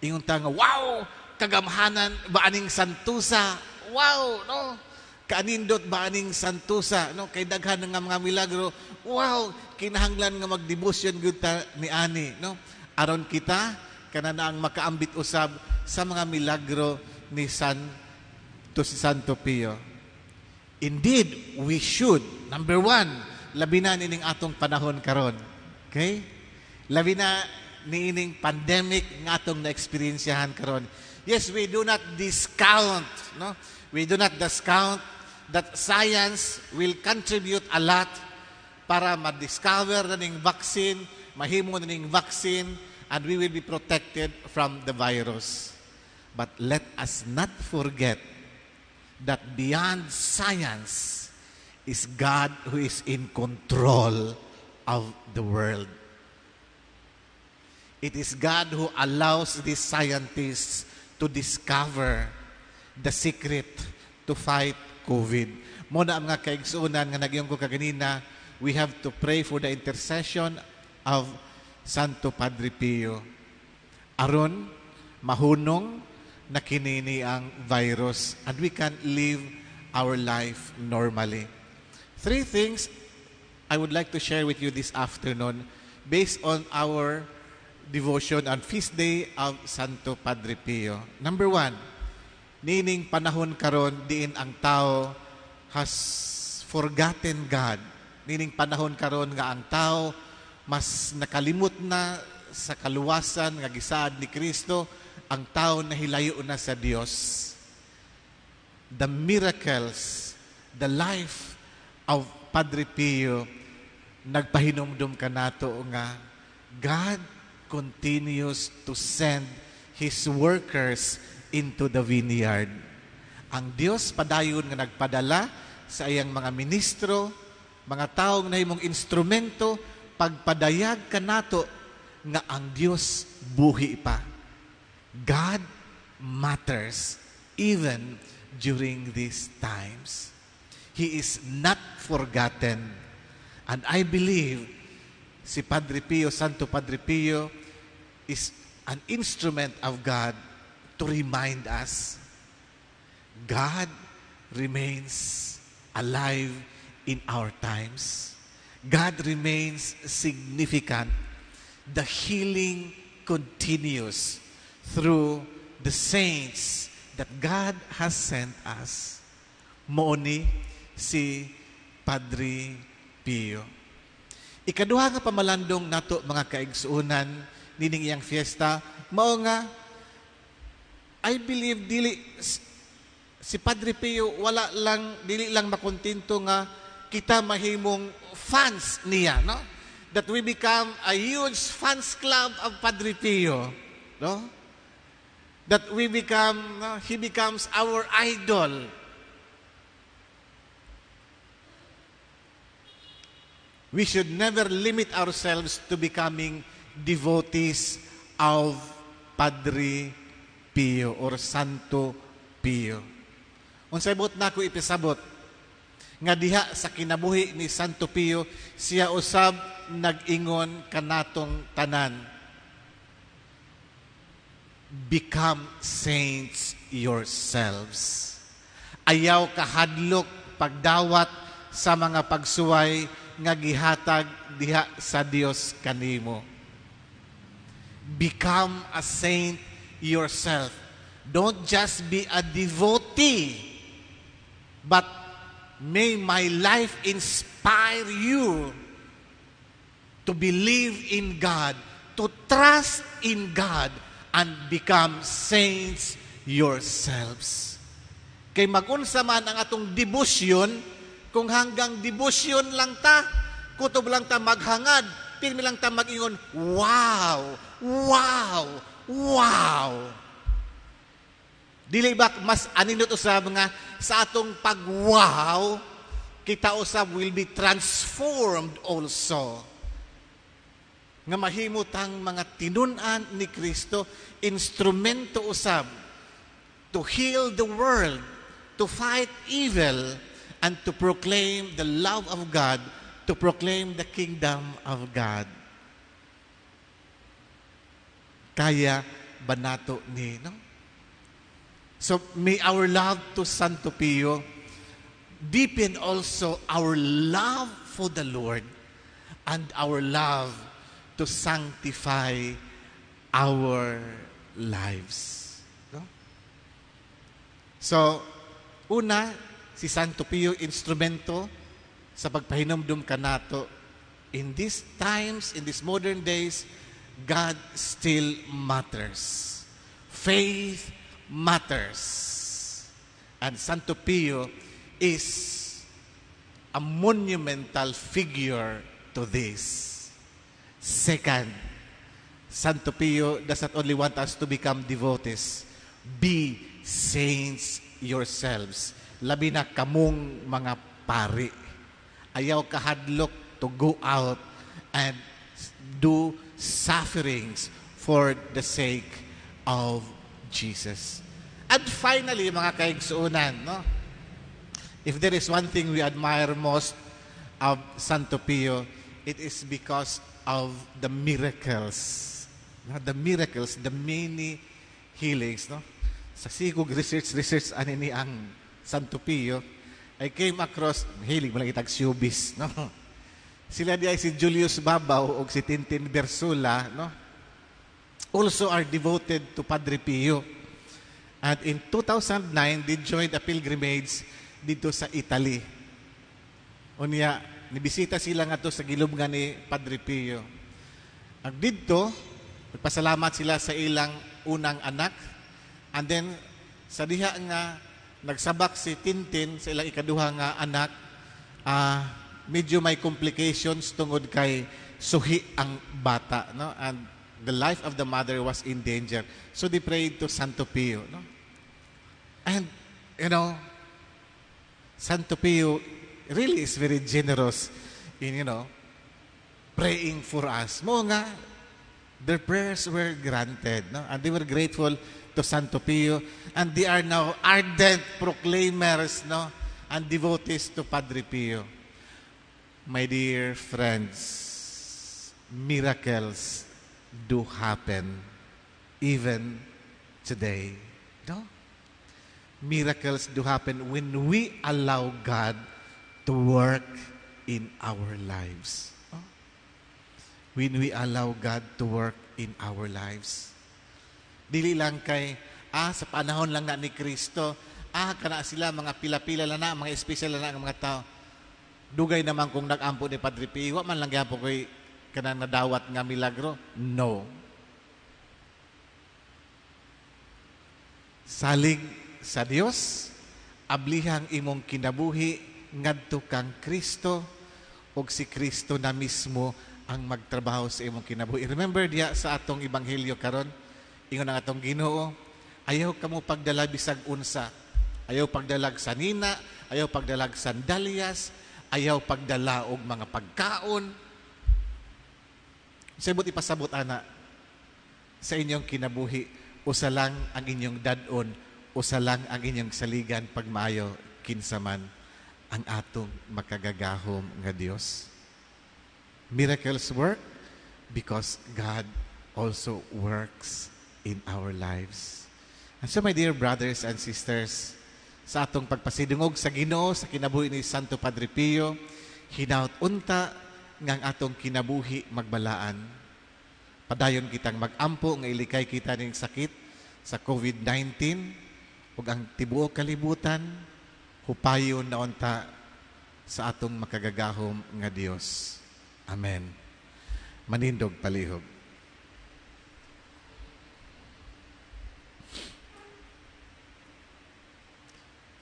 Speaker 4: ingon ta nga, wow! Kagamhanan ba aning santusa? Wow, no? Kaanindot ba aning santusa? No? Kay daghan nga mga milagro. Wow, kinahanglan nga magdebosyon gyud ta ni ani, no? Aron kita kanana ang makaambit usab sa mga milagro ni Santo Pio. Indeed, we should. Number one, labi na nining atong panahon karon. Okay? Labi na niining pandemic nga atong na-experiensyahan karon. Yes, we do not discount, no? We do not discount that science will contribute a lot para ma-discover na ning vaccine, mahimo na ning vaccine, and we will be protected from the virus. But let us not forget that beyond science is God who is in control of the world. It is God who allows these scientists to discover the secret to fight COVID. Muna ang mga kaigsuunan nga nagyong ko kaganina, we have to pray for the intercession of Santo Padre Pio. Aron, mahunong na kinini ang virus and we can live our life normally. 3 things I would like to share with you this afternoon based on our devotion on feast day of Santo Padre Pio. Number 1, nining panahon karon diin ang tao has forgotten God. Nining panahon karon nga ang tao mas nakalimot na sa kaluwasan nga gisaad ni Kristo, ang tao nahilayo na sa Dios. The miracles, the life of Padre Pio nagpahinumdum kanato nga God continues to send His workers into the vineyard. Ang Diyos padayon nga nagpadala sa iyang mga ministro, mga taong nahimong instrumento pagpadayag kanato nga ang Dios buhi pa. God matters even during these times. He is not forgotten. And I believe si Padre Pio, Santo Padre Pio, is an instrument of God to remind us God remains alive in our times. God remains significant. The healing continues through the saints that God has sent us. Mooni si Padre Pio. Ikaduha nga pamalandong nato mga kaigsuunan nining iyang fiesta, mao nga I believe si Padre Pio dili lang makontento nga kita mahimong fans niya, no? That we become a huge fans club of Padre Pio, no? That he becomes our idol. We should never limit ourselves to becoming devotees of Padre Pio or Santo Pio. Unsay bot nako ipisabot nga diha sa kinabuhi ni Santo Pio, siya usab nag-ingon kanatong tanan, become saints yourselves. Ayaw kahadlok pagdawat sa mga pagsuway nga gihatag diha sa Dios kanimo. Become a saint yourself. Don't just be a devotee, but may my life inspire you to believe in God, to trust in God, and become saints yourselves. Kay magunsa man ang atong debosyon, kung hanggang debosyon lang ta, kutob lang ta maghangad, pirmi lang ta mag-ingon, wow, wow, wow. Dili ba mas aninot usab nga sa atong pag-wow, kita usab will be transformed also. Nga mahimutang mga tinun-an ni Kristo, instrumento usab to heal the world, to fight evil, and to proclaim the love of God, to proclaim the kingdom of God. Kaya ba nato ni, no? So, may our love to Santo Pio deepen also our love for the Lord and our love to sanctify our lives. No? So, una, si Santo Pio instrumento sa pagpahinumdum kanato. In these times, in these modern days, God still matters. Faith matters. And Santo Pio is a monumental figure to this. Second, Santo Pio does not only want us to become devotees. Be saints yourselves. Labi na kamong mga pari. Ayaw kahadlok to go out and do sufferings for the sake of Jesus. And finally, mga kaigsuunan, no? If there is one thing we admire most of Santo Pio, it is because of the miracles. No? The miracles, the many healings. No? Sa sigog research ani ang Santo Pio, I came across, hilig mo lang itag showbiz, no? Sila di ay si Julius Babaw o si Tintin Bersula, no? Also are devoted to Padre Pio. And in 2009, they joined a pilgrimage dito sa Italy. Unya, nibisita sila nga to sa gilubngan ni Padre Pio. Ang dito, nagpasalamat sila sa ilang unang anak. And then, sa diha nga, nagsabak si Tintin sa ilang ikaduha nga anak, medyo may complications tungod kay suhi ang bata, no? And the life of the mother was in danger. So they prayed to Santo Pio, no? And, you know, Santo Pio really is very generous in, you know, praying for us. Mo nga, their prayers were granted, no? And they were grateful to Santo Pio, and they are now ardent proclaimers, no? And devotees to Padre Pio. My dear friends, miracles do happen even today, no? Miracles do happen when we allow God to work in our lives. No? When we allow God to work in our lives. Dili lang kay, sa panahon lang na ni Kristo, kana sila, mga pila-pila lang na, mga espesyal lang na ang mga tao. Dugay naman kung nag-ampo ni Padre Pio, man lang po ko'y kanang nadawat nga milagro. No. Salig sa Dios, ablihang imong kinabuhi, ngadto kang Kristo, og si Kristo na mismo ang magtrabaho sa imong kinabuhi. Remember diya sa atong ebanghelyo karon, ingon ang atong Ginoo, ayaw kamo pagdala bisag unsa. Ayaw pagdalag sa nina, ayaw pagdalag sandalyas, ayaw pagdala og mga pagkaon. Sabot ipasabot ana sa inyong kinabuhi, usa lang ang inyong dadon, usa lang ang inyong saligan pagmaayo kinsaman ang atong makagagahom nga Dios. Miracles work because God also works in our lives. And so my dear brothers and sisters, sa atong pagpasidungog sa Ginoo sa kinabuhi ni Santo Padre Pio, hinaut unta nga ang atong kinabuhi magbalaan. Padayon kitang magampo nga ilikay kita ning sakit sa COVID-19 ug ang tibuok kalibutan hupayon na unta sa atong makagagahom nga Dios. Amen. Manindog palihog.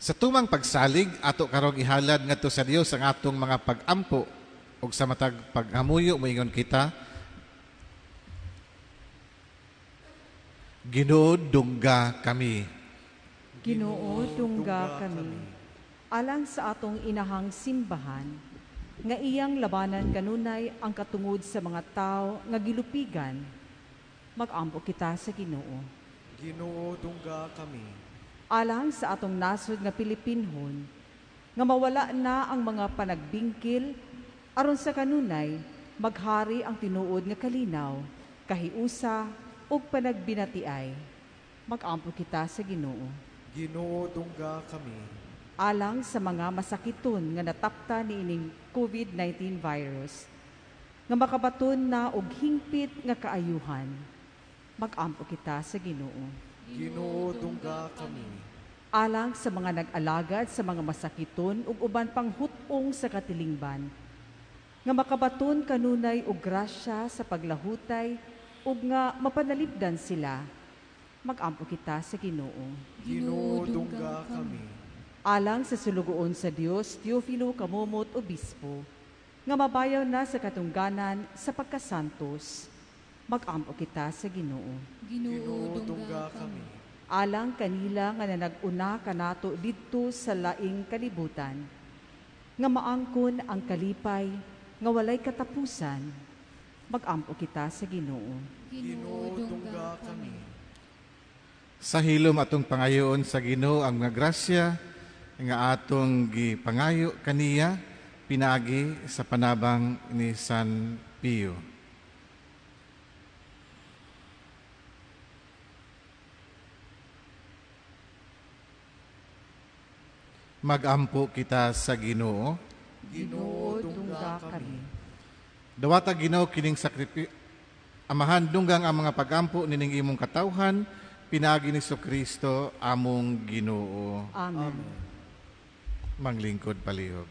Speaker 4: Sa tumang pagsalig, ato karong ihalad ngadto sa Dios ang atong mga pag-ampo ug sa matag paghamuyo moingon kita, Ginoo dungga kami.
Speaker 6: Ginoo dungga kami. Alang sa atong inahang simbahan, nga iyang labanan kanunay ang katungod sa mga tao nga gilupigan, mag-ampo kita sa Ginoo.
Speaker 1: Ginoo dungga kami.
Speaker 6: Alang sa atong nasod nga Pilipinhon, nga mawala na ang mga panagbingkil, aron sa kanunay, maghari ang tinuod nga kalinaw, kahiusa ug panagbinatiay. Mag-ampo kita sa Ginoo.
Speaker 1: Ginoo dungga kami.
Speaker 6: Alang sa mga masakiton nga natapta niining COVID-19 virus, nga makabaton na og hingpit nga kaayuhan, mag-ampo kita sa Ginoo.
Speaker 1: Ginoo dungga kami.
Speaker 6: Alang sa mga nag-alagad sa mga masakiton ug uban pang hutong sa katilingban, nga makabaton kanunay og grasya sa paglahutay ug nga mapanalipdan sila, mag-ampo kita sa Ginoo.
Speaker 1: Ginoo dungga kami.
Speaker 6: Alang sa sulugoon sa Dios, Teofilo Kamumot Obispo, nga mabayaw na sa katungganan sa pagkasantos, mag-ampo kita sa Ginoo.
Speaker 1: Ginoo dungga kami.
Speaker 6: Alang kanila nga nanag-una kanato didto sa laing kalibutan, nga maangkon ang kalipay, nga walay katapusan, mag-ampo kita sa Ginoo.
Speaker 1: Ginoo dungga kami.
Speaker 4: Sa hilom atong pangayoon sa Ginoo ang mga grasya nga atong gipangayo kaniya pinagi sa panabang ni San Pio. Mag-ampo kita sa Ginoo.
Speaker 6: Ginoo dungga kami.
Speaker 4: Dawata Ginoo kining sakripisyo. Amahan dunggang ang mga pagampo nining imong katawhan, pinagi ni Kristo among Ginoo.
Speaker 6: Amen.
Speaker 4: Manglingkod palihog.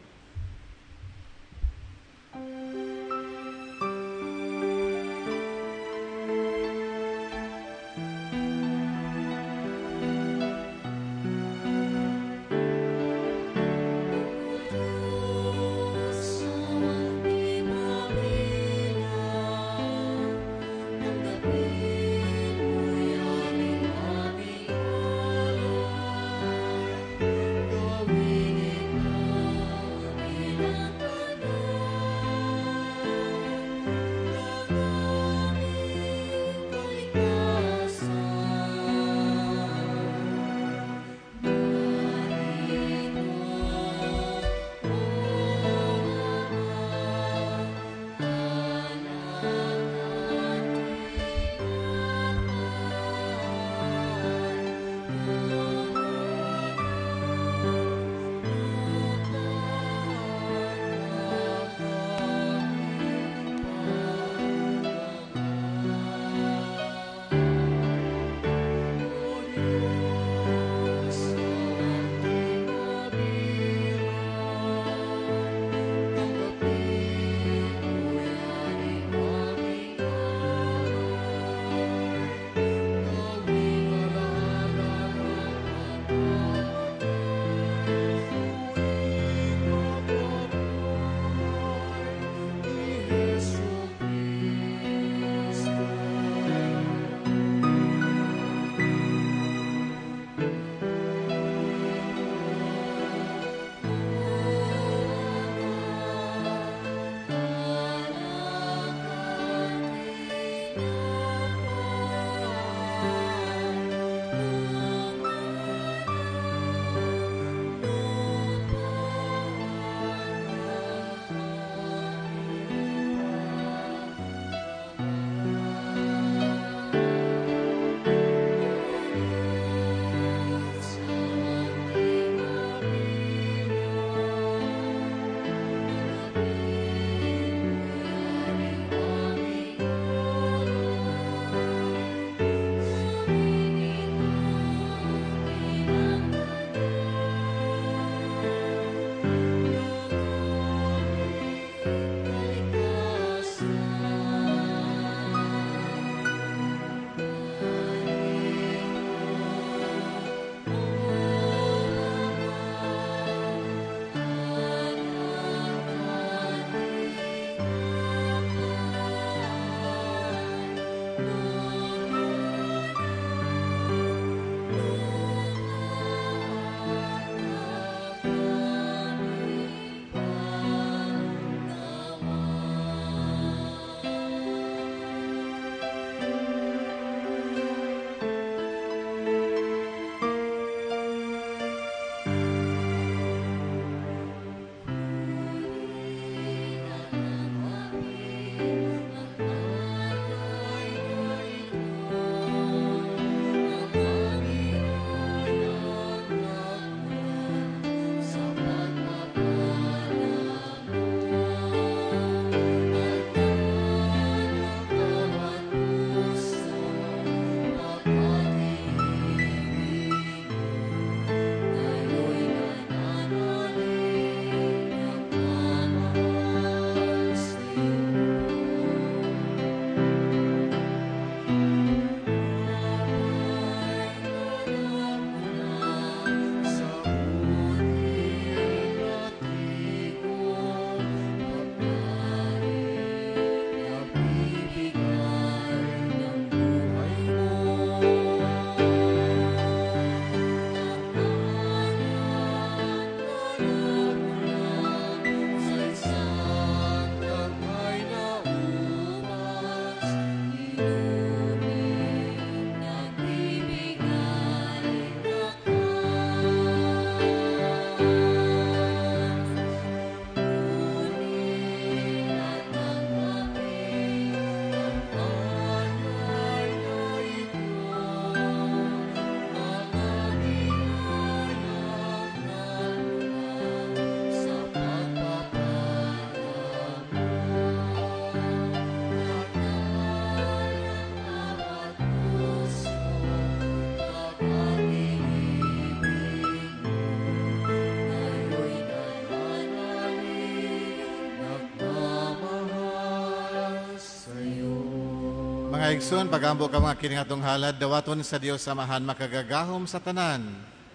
Speaker 4: Mga igsoon, pagambo ka mga kiningatong halad, dawaton sa Dios Amahan makagagahom sa tanan.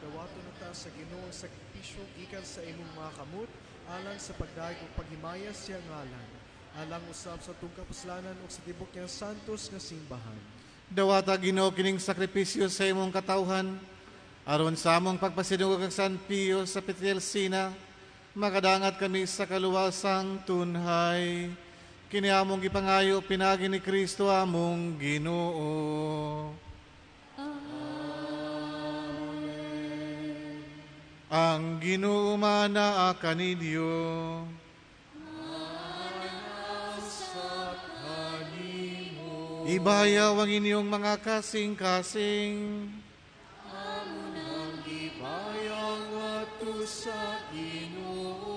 Speaker 1: Dawaton na ta sa Ginoong sakripisyo gikan sa imong mga kamot, alang sa pagdaig ug paghimaya siya ngalan. Alang usab sa tong kapuslanan ug sa tibok niyang santos nga simbahan.
Speaker 4: Dawata Ginoo kining sakripisyo sa imong katawhan, aron sa among pagpasidungog kag San Pio sa Pietrelcina, makadangat kami sa kaluwasang tunhay. Kini among gipangayo pinagi ni Kristo among Ginoo. Amen. Ang Ginoo mana kaninyo. Ibayaw ang inyong mga kasing-kasing.
Speaker 1: Amunang ibayang ato sa Ginoo.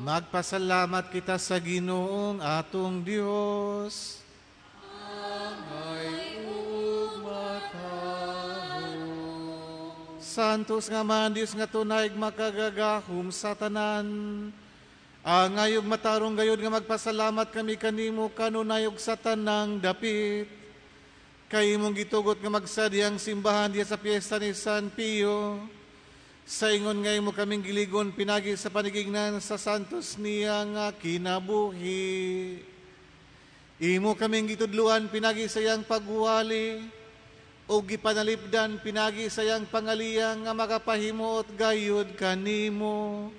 Speaker 4: Magpasalamat kita sa Ginoong atong Dios.
Speaker 1: Angay ug matao.
Speaker 4: Santos nga man Dios nga tunay makagagahom sa tanan. Angayog matarong gayod nga magpasalamat kami kanimo kanunayog sa tanang dapit. Kay imong gitugot nga magsadyang simbahan diya sa piyesta ni San Pio. Sa ingon nga imo kaming giligon pinagi sa panigignan sa santos niya nga kinabuhi. Imo kaming gitudluan pinagi sa iyang pagwali o gipanalipdan pinagi sa iyang pangaliyang nga makapahimuot gayod kanimo.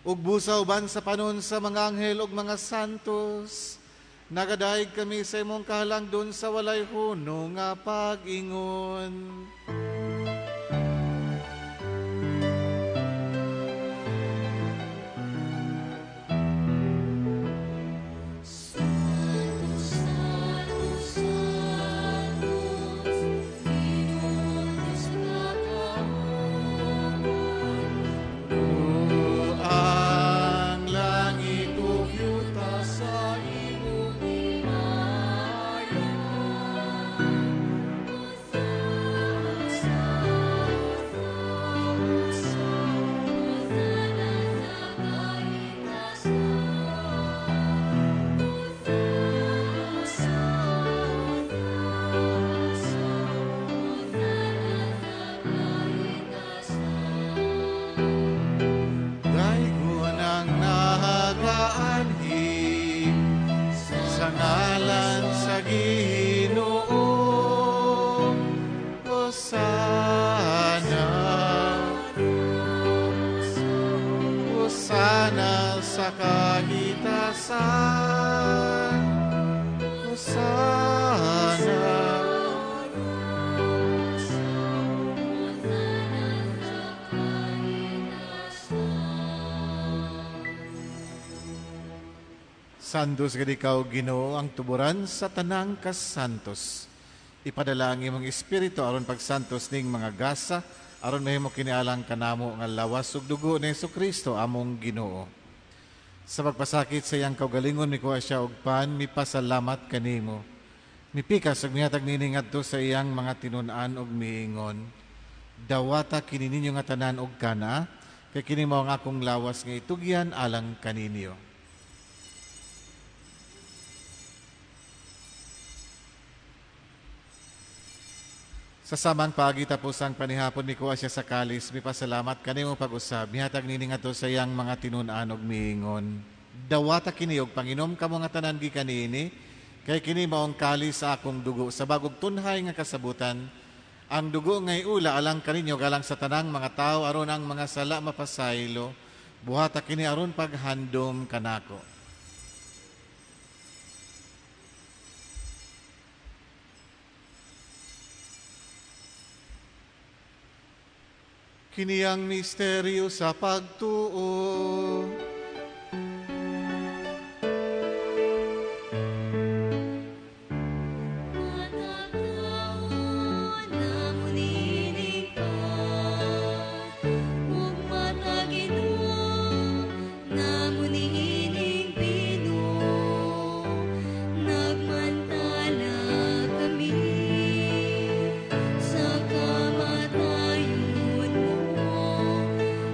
Speaker 4: Ug busa uban sa panon sa mga anghel ug mga santos, nagadaig kami sa imong kahalangdon sa walay huno nga pag-ingon. Santos gid ikaw Ginoo ang tuburan sa tanang kasantos. Ipadala ang imong espiritu aron pagsantos ning mga gasa aron mahimo kinialang kanamo nga lawas ug dugo ni Jesucristo among Ginoo. Sa pagpasakit sa iyang kaugalingon mikuha siya og pan mipasalamat kanimo. Mipikas ug mihatag nini ngadto sa iyang mga tinun-an ug miingon. Dawata kini ninyo nga tanan og kana kay kini mao ang akong lawas nga itugyan alang kaninyo. Sa samang pagitapos ang panihapon ni kuha siya sa kalis, mipasalamat kanimo pag-usab, mihatag nini ngadto sa iyang mga tinun-an og miingon. Dawata kini og panginom kamo nga tanan gikanini, kay kini maong kalis sa akong dugo sa bagog tunhay nga kasabutan. Ang dugo nga iula alang kaninyo galang sa tanang mga tao aron ang mga sala mapasaylo, buhata kini aron paghandom kanako. Kiniyang misteryo sa pagtuo.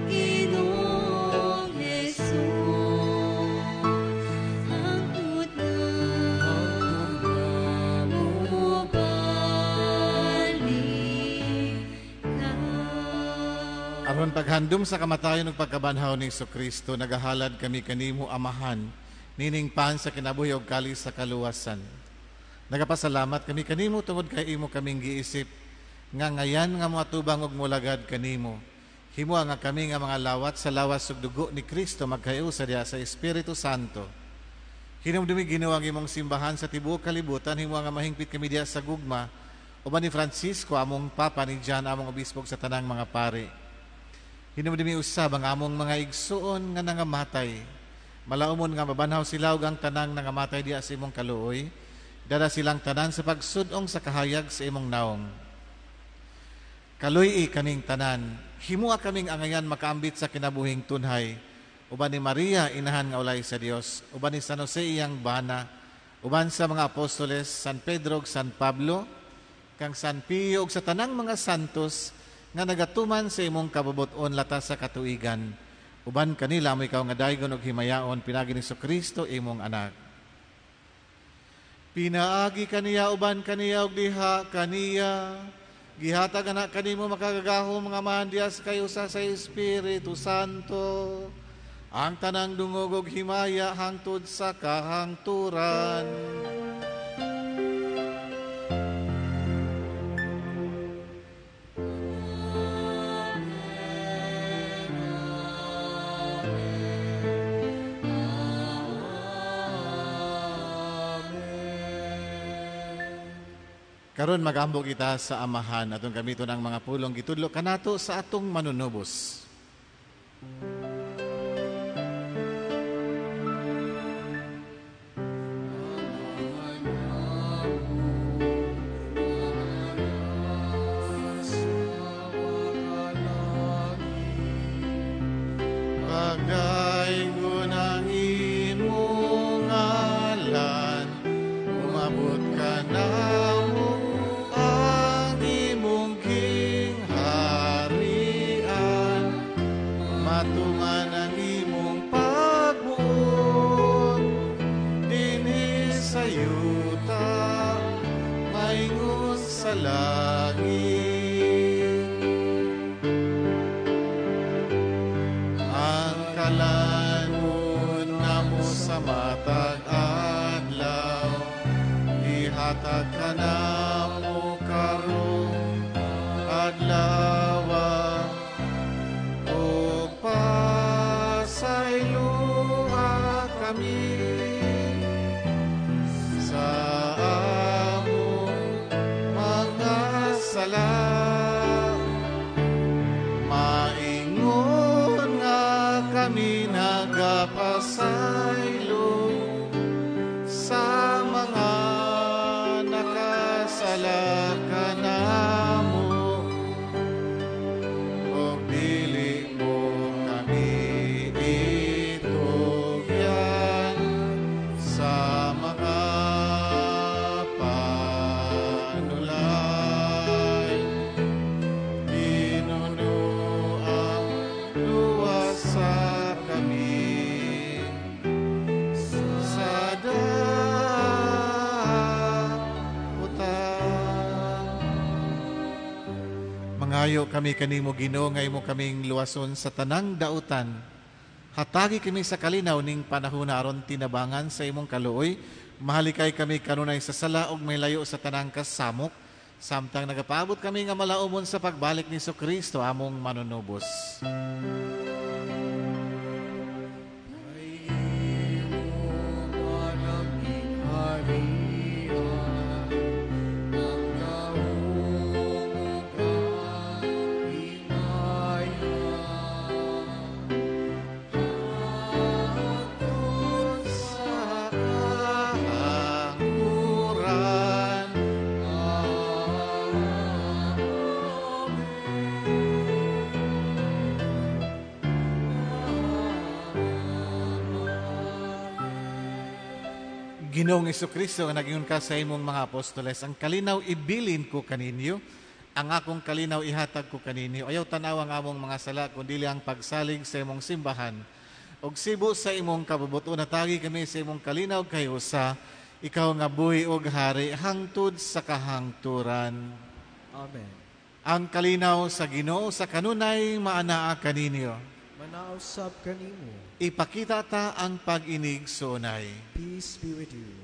Speaker 8: Ginong
Speaker 4: Aron paghandom sa kamatayon ug pagkabanhaw ni Kristo, nagahalad kami kanimo amahan, nining pan sa kinabuhi ug kalis sa kaluwasan. Nagapasalamat kami kanimo tungod kay imo kaming giisip nga ngayan nga moatubang og molagad kanimo. Himo nga kami nga mga lawat sa lawas ug dugo ni Kristo magkayo sa diha sa Espiritu Santo. Hinumdumi Ginoo ang imong simbahan sa tibuok kalibutan, himo nga mahingpit kami diha sa gugma uban ni Francisco among papa, ni John among obispo sa tanang mga pari. Hinumdumi usab ang among mga igsuon nga nangamatay. Malaumon nga mabanhaw sila ug ang tanang nangamatay diha sa imong kaluoy. Dala silang tanan sa pagsudong sa kahayag sa imong naong. Kaluy kaning tanan, himua kaming angayan makaambit sa kinabuhing tunhay. Uban ni Maria, inahan nga ulay sa Dios, uban ni San Jose iyang bana, uban sa mga apostoles, San Pedro ug San Pablo, kang San Pio ug sa tanang mga santos nga nagatuman sa imong kabubuton latas sa katuigan. Uban kanila mo ikaw nga daygon og himayaon pinagi ni Kristo imong anak. Pinaagi kaniya uban kaniya og diha kaniya. Gihatag anak kanimo makagagahom mga mandias kayo sa Espiritu Santo. Ang tanang dungog og himaya hangtod sa kahangturan. Karon magambog kita sa amahan atong gamiton ang mga pulong gitudlo kanato sa atong manunubos. Pagdaingon ang imong ngalan, umabot ka na matungan ang imong pagbuot dinhi sa yuta maingon sa langit. Ang kalangon namo sa matag adlaw ihatag ka namo karong adlaw. Kami sa among mga sala, maingon nga kami nagapasaylo sa mga nakasala kanamo o dili mo kami sa mga panulay, Ginoo ang luwas sa kami sa daotan. Mangayo kami kanimo Ginoo nga imo kaming luwason sa tanang daotan. Hatagi kami sa kalinaw ning panahon aron tinabangan sa imong kaluoy. Mahalikay kami kanunay sa sala ug may layo sa tanang kasamok. Samtang nagapaabot kami nga malaumon sa pagbalik ni Kristo among manunubos. Ginoong Jesucristo, nga nagingon ka sa imong mga apostoles, ang kalinaw ibilin ko kaninyo, ang akong kalinaw ihatag ko kaninyo. Ayaw tanaw ang among mga sala, kundi ang pagsalig sa imong simbahan. Og sibo sa imong kabubuton, natagi kami sa imong kalinaw kayo sa ikaw nga buhi og hari, hangtod sa kahangturan.
Speaker 1: Amen.
Speaker 4: Ang kalinaw sa Ginoo sa kanunay maanaa kaninyo.
Speaker 1: Manausap kanimo.
Speaker 4: Ipakita ta ang pag-inig sunay.
Speaker 1: Peace be with you.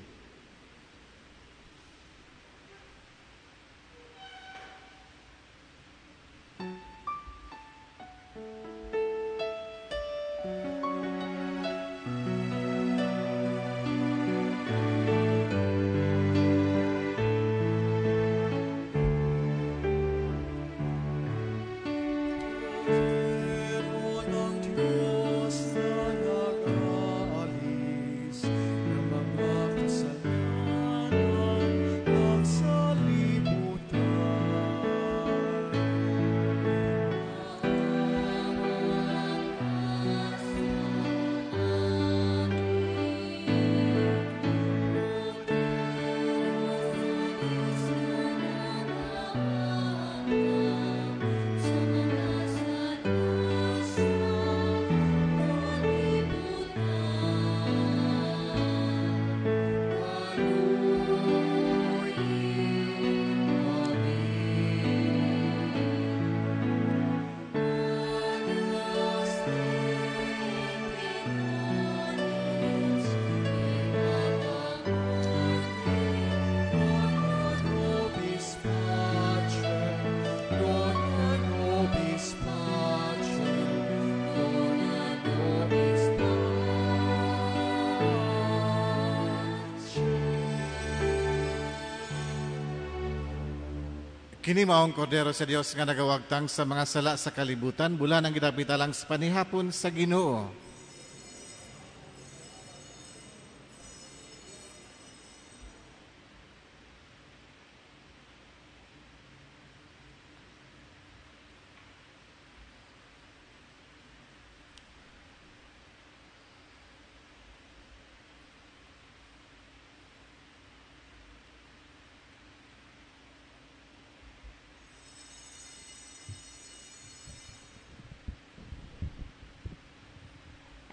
Speaker 4: Kini maong kordero sa Dios nga nagawagtang sa mga sala sa kalibutan, bulan ang gidapita lang sa panihapon sa Ginoo.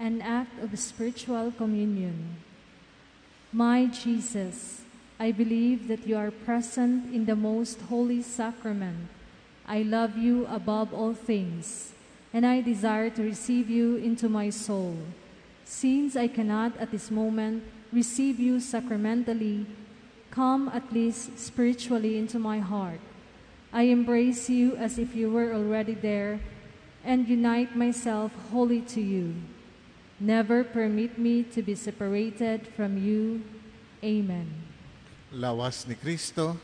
Speaker 7: An act of spiritual communion. My Jesus, I believe that you are present in the most holy sacrament. I love you above all things, and I desire to receive you into my soul. Since I cannot at this moment receive you sacramentally, come at least spiritually into my heart. I embrace you as if you were already there and unite myself wholly to you. Never permit me to be separated from you. Amen.
Speaker 4: Lawas ni Kristo,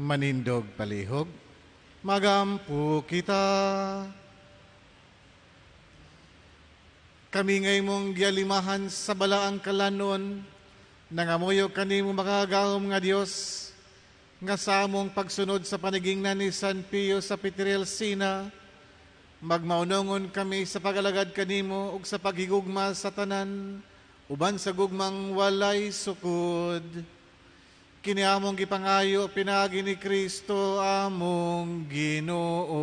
Speaker 4: manindog palihog. Magampo kita. Kami ngay mong gialimahan sa balaang kalanon, nangamuyo kanimo makagahom nga Dios, nga sa among pagsunod sa panigingnan ni San Pio sa Petrel Sina, magmaunongon kami sa pagalagad kanimo ug sa paghigugma sa tanan, uban sa gugmang walay sukod. Kini among gipangayo pinagi ni Kristo among Ginoo.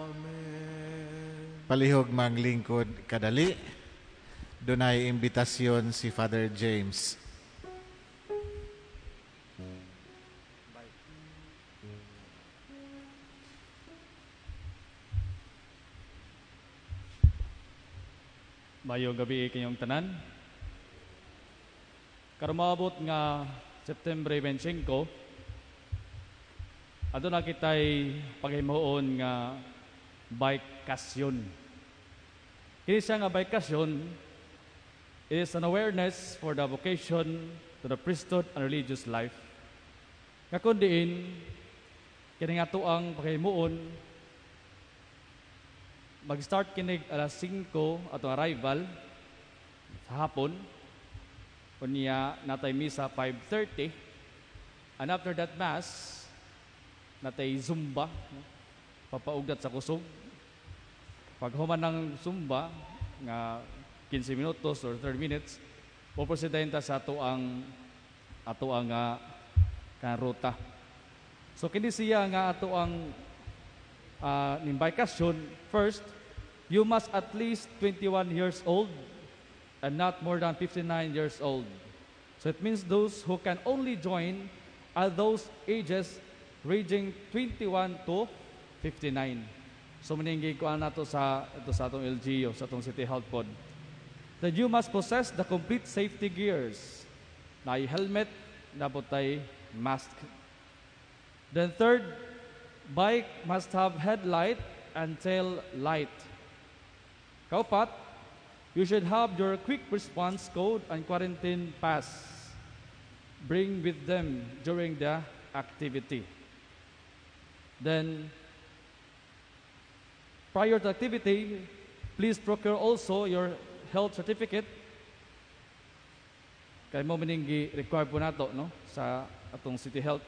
Speaker 1: Amen.
Speaker 4: Palihog mang lingkod kadali. Dunay imbitasyon si Father James.
Speaker 8: Mayong gabi kayong tanan. Karumabot nga September 25, ato na kitay paghimuon nga bikasyon. Kini siya nga bikasyon is an awareness for the vocation to the priesthood and religious life. Kakundiin, kini nga to ang paghimuon, mag-start kinig alas 5 atong arrival sa hapon. Kunya natay misa 5:30, and after that mass natay zumba, papaugdat sa kusog. Pag human ng zumba nga 15 minutos or 30 minutes, puprosidenta sa ato ang ruta. So kini siya nga ato ang nimbikasyon. First, you must at least 21 years old and not more than 59 years old. So it means those who can only join are those ages ranging 21 to 59. So maninggi ko nato sa atong LGU, sa atong City Health Pod. That you must possess the complete safety gears. Na helmet, napotay mask. Then third, bike must have headlight and tail light. Kaupat, you should have your quick response code and quarantine pass. Bring with them during the activity. Then, prior to activity, please procure also your health certificate. Kaya mo maning require po nato no sa atong City Health.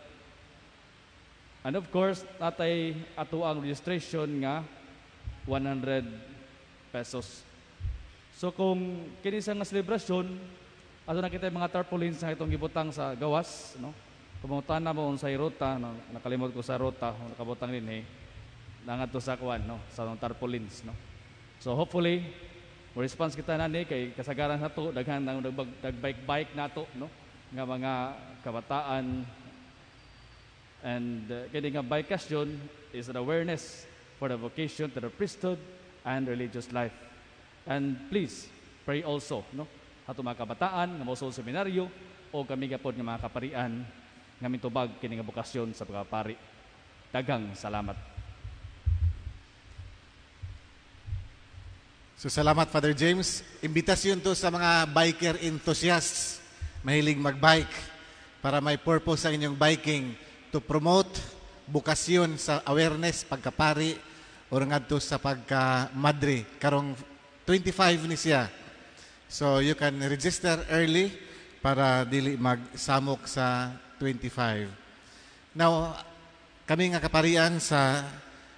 Speaker 8: And of course, natay ato ang registration nga 100 pesos. So kung kinisa nga selebrasyon, ato na kita mga tarpaulins na itong gibutang sa gawas, no? Kumutan na mo sa ruta, no? Nakalimot ko sa ruta, nakabutang din nangadto sa kuan, no? Sa tarpaulins, no? So hopefully, mo response kita nani kay kasagaran nato daghan nang nagbike nato, no? Nga mga kabataan. And kini nga bikasyon is an awareness for the vocation to the priesthood and religious life. And please, pray also, no? Ato mga kabataan, nga mosol seminaryo, o kami gapon nga mga kaparian, nga mitubag kini nga bukasyon sa pagkapari. Daghang salamat.
Speaker 4: So salamat Father James. Imbitasyon to sa mga biker enthusiasts, mahilig magbike, para may purpose sa inyong biking to promote bukasyon sa awareness, pagkapari, o ngadto sa pagka-madre. Karong 25 ni siya. So you can register early para dili magsamok sa 25. Now, kami nga kaparian sa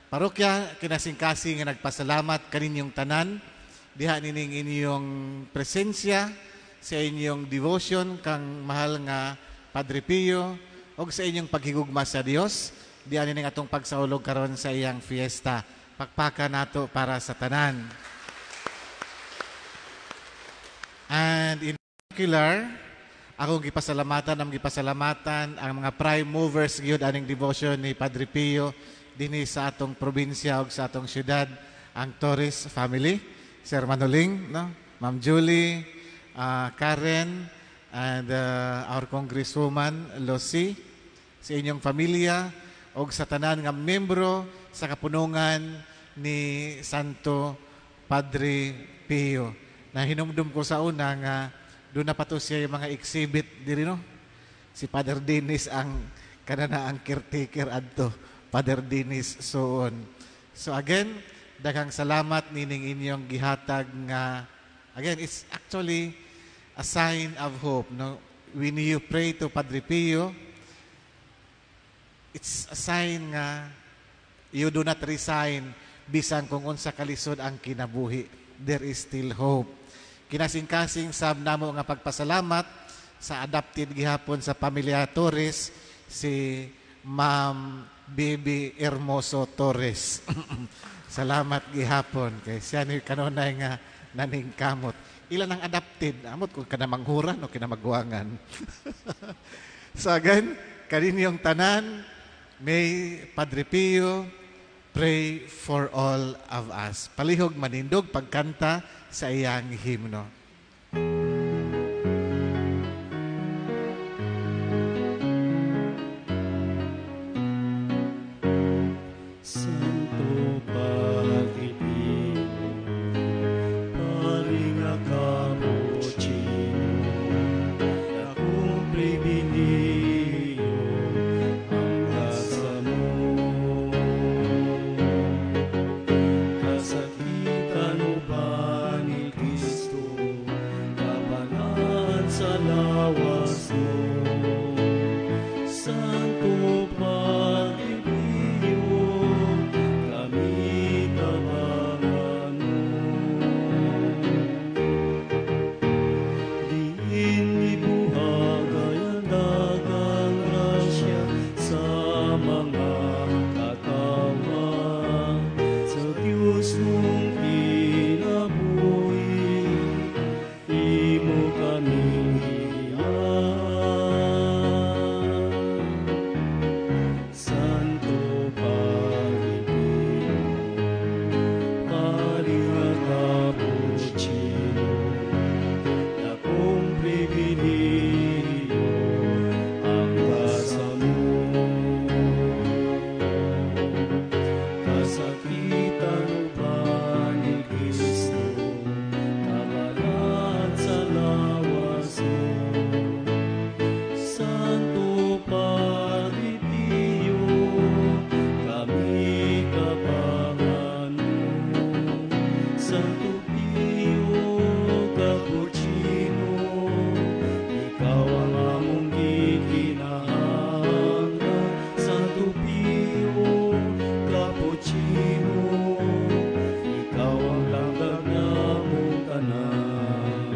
Speaker 4: parokya, kinasingkasing nga nagpasalamat kaninyong tanan, diha nining inyong presensya, sa inyong devotion kang mahal nga Padre Pio, o sa inyong paghigugma sa Dios, diha nining atong pagsaulog karon sa iyang fiesta. Pakpaka nato para sa tanan. And in particular, akong gipasalamatan ang mga prime movers gyud aning devotion ni Padre Pio dinhi sa atong probinsya ug sa atong syudad, ang Torres family, Sir Manoling, no? Ma'am Julie, Karen, and our Congresswoman Lucy, sa inyong pamilya ug sa tanan nga membro sa kapunungan ni Santo Padre Pio. Na hinumdum ko sa una nga doon na pa to siya yung mga exhibit diri, no? Si Father Dennis ang kanana ang caretaker adto. Father Dennis soon. So again, daghang salamat nining inyong gihatag nga again, it's actually a sign of hope, no? When you pray to Padre Pio, it's a sign nga you do not resign bisan kung unsa kalisod ang kinabuhi. There is still hope. Kinasing-kasing sab namo nga pagpasalamat sa adopted gihapon sa Pamilya Torres, si Ma'am Bibi Hermoso Torres. Salamat gihapon kay siya ni kanunay nga naningkamot. Ilan ang adopted? Amot kung kanamanghuran o kinamagwangan. So again, kaninyong tanan, may Padre Pio pray for all of us. Palihog manindog pagkanta sa iyang himno.
Speaker 9: Santo Padre Pio, palinga cappuccino, akong pribiliyo ang grasa mo. Kasakitan mo ba ni Cristo, kabanaan sa lawas mo? Santo Padre Pio, kami tabangan mo. Diin ibuhagay ang dagang grasya sa mga katawa, sa Diyos mong kinabuhi, imo kami Santo Padre Pio, palinga cappuccino, akong pribiliyo ang grasa mo. Kasakitan mo ba ni Cristo, kabalaan sa lawas mo? Santo Padre Pio, kami kabangan mo. Santo Pio Cappuccino, ikaw ang among gikinahanglan. Santo Pio Cappuccino, ikaw ang langdag namong tanan.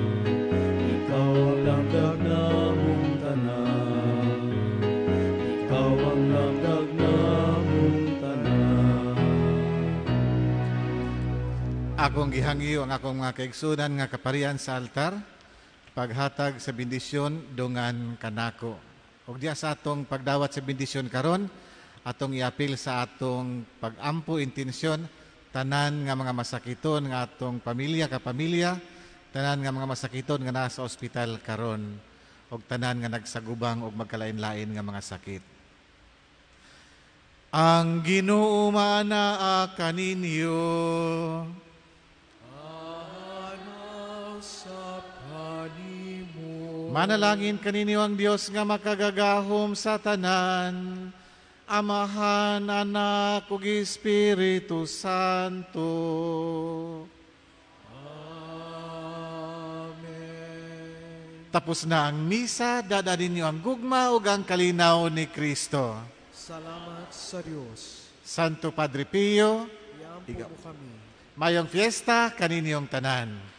Speaker 9: Ikaw ang langdag namong tanan. Ikaw ang langdag namong tanan.
Speaker 4: Akong gihangyo ang akong mga kaigsunan nga kaparian sa altar, paghatag sa bendisyon dungan kanako. Ug diya sa atong pagdawat sa bendisyon karon, atong iapil sa atong pag-ampo intensyon tanan nga mga masakiton nga atong pamilya kapamilya, tanan nga mga masakiton nga nasa ospital karon, ug tanan nga nagsagubang og magkalain-lain nga mga sakit. Ang Ginoo manaa kaninyo.
Speaker 1: Sa panimo.
Speaker 4: Manalangin kaninyo ang Dios nga makagagahom sa tanan, Amahan, Anak, ug Espiritu Santo.
Speaker 1: Amen.
Speaker 4: Tapos na ang misa, dadalhin niyo ang gugma ug ang kalinaw ni Kristo.
Speaker 1: Salamat sa Diyos.
Speaker 4: Santo Padre Pio,
Speaker 1: Iampo mo kami.
Speaker 4: mayong fiesta kaninyong tanan.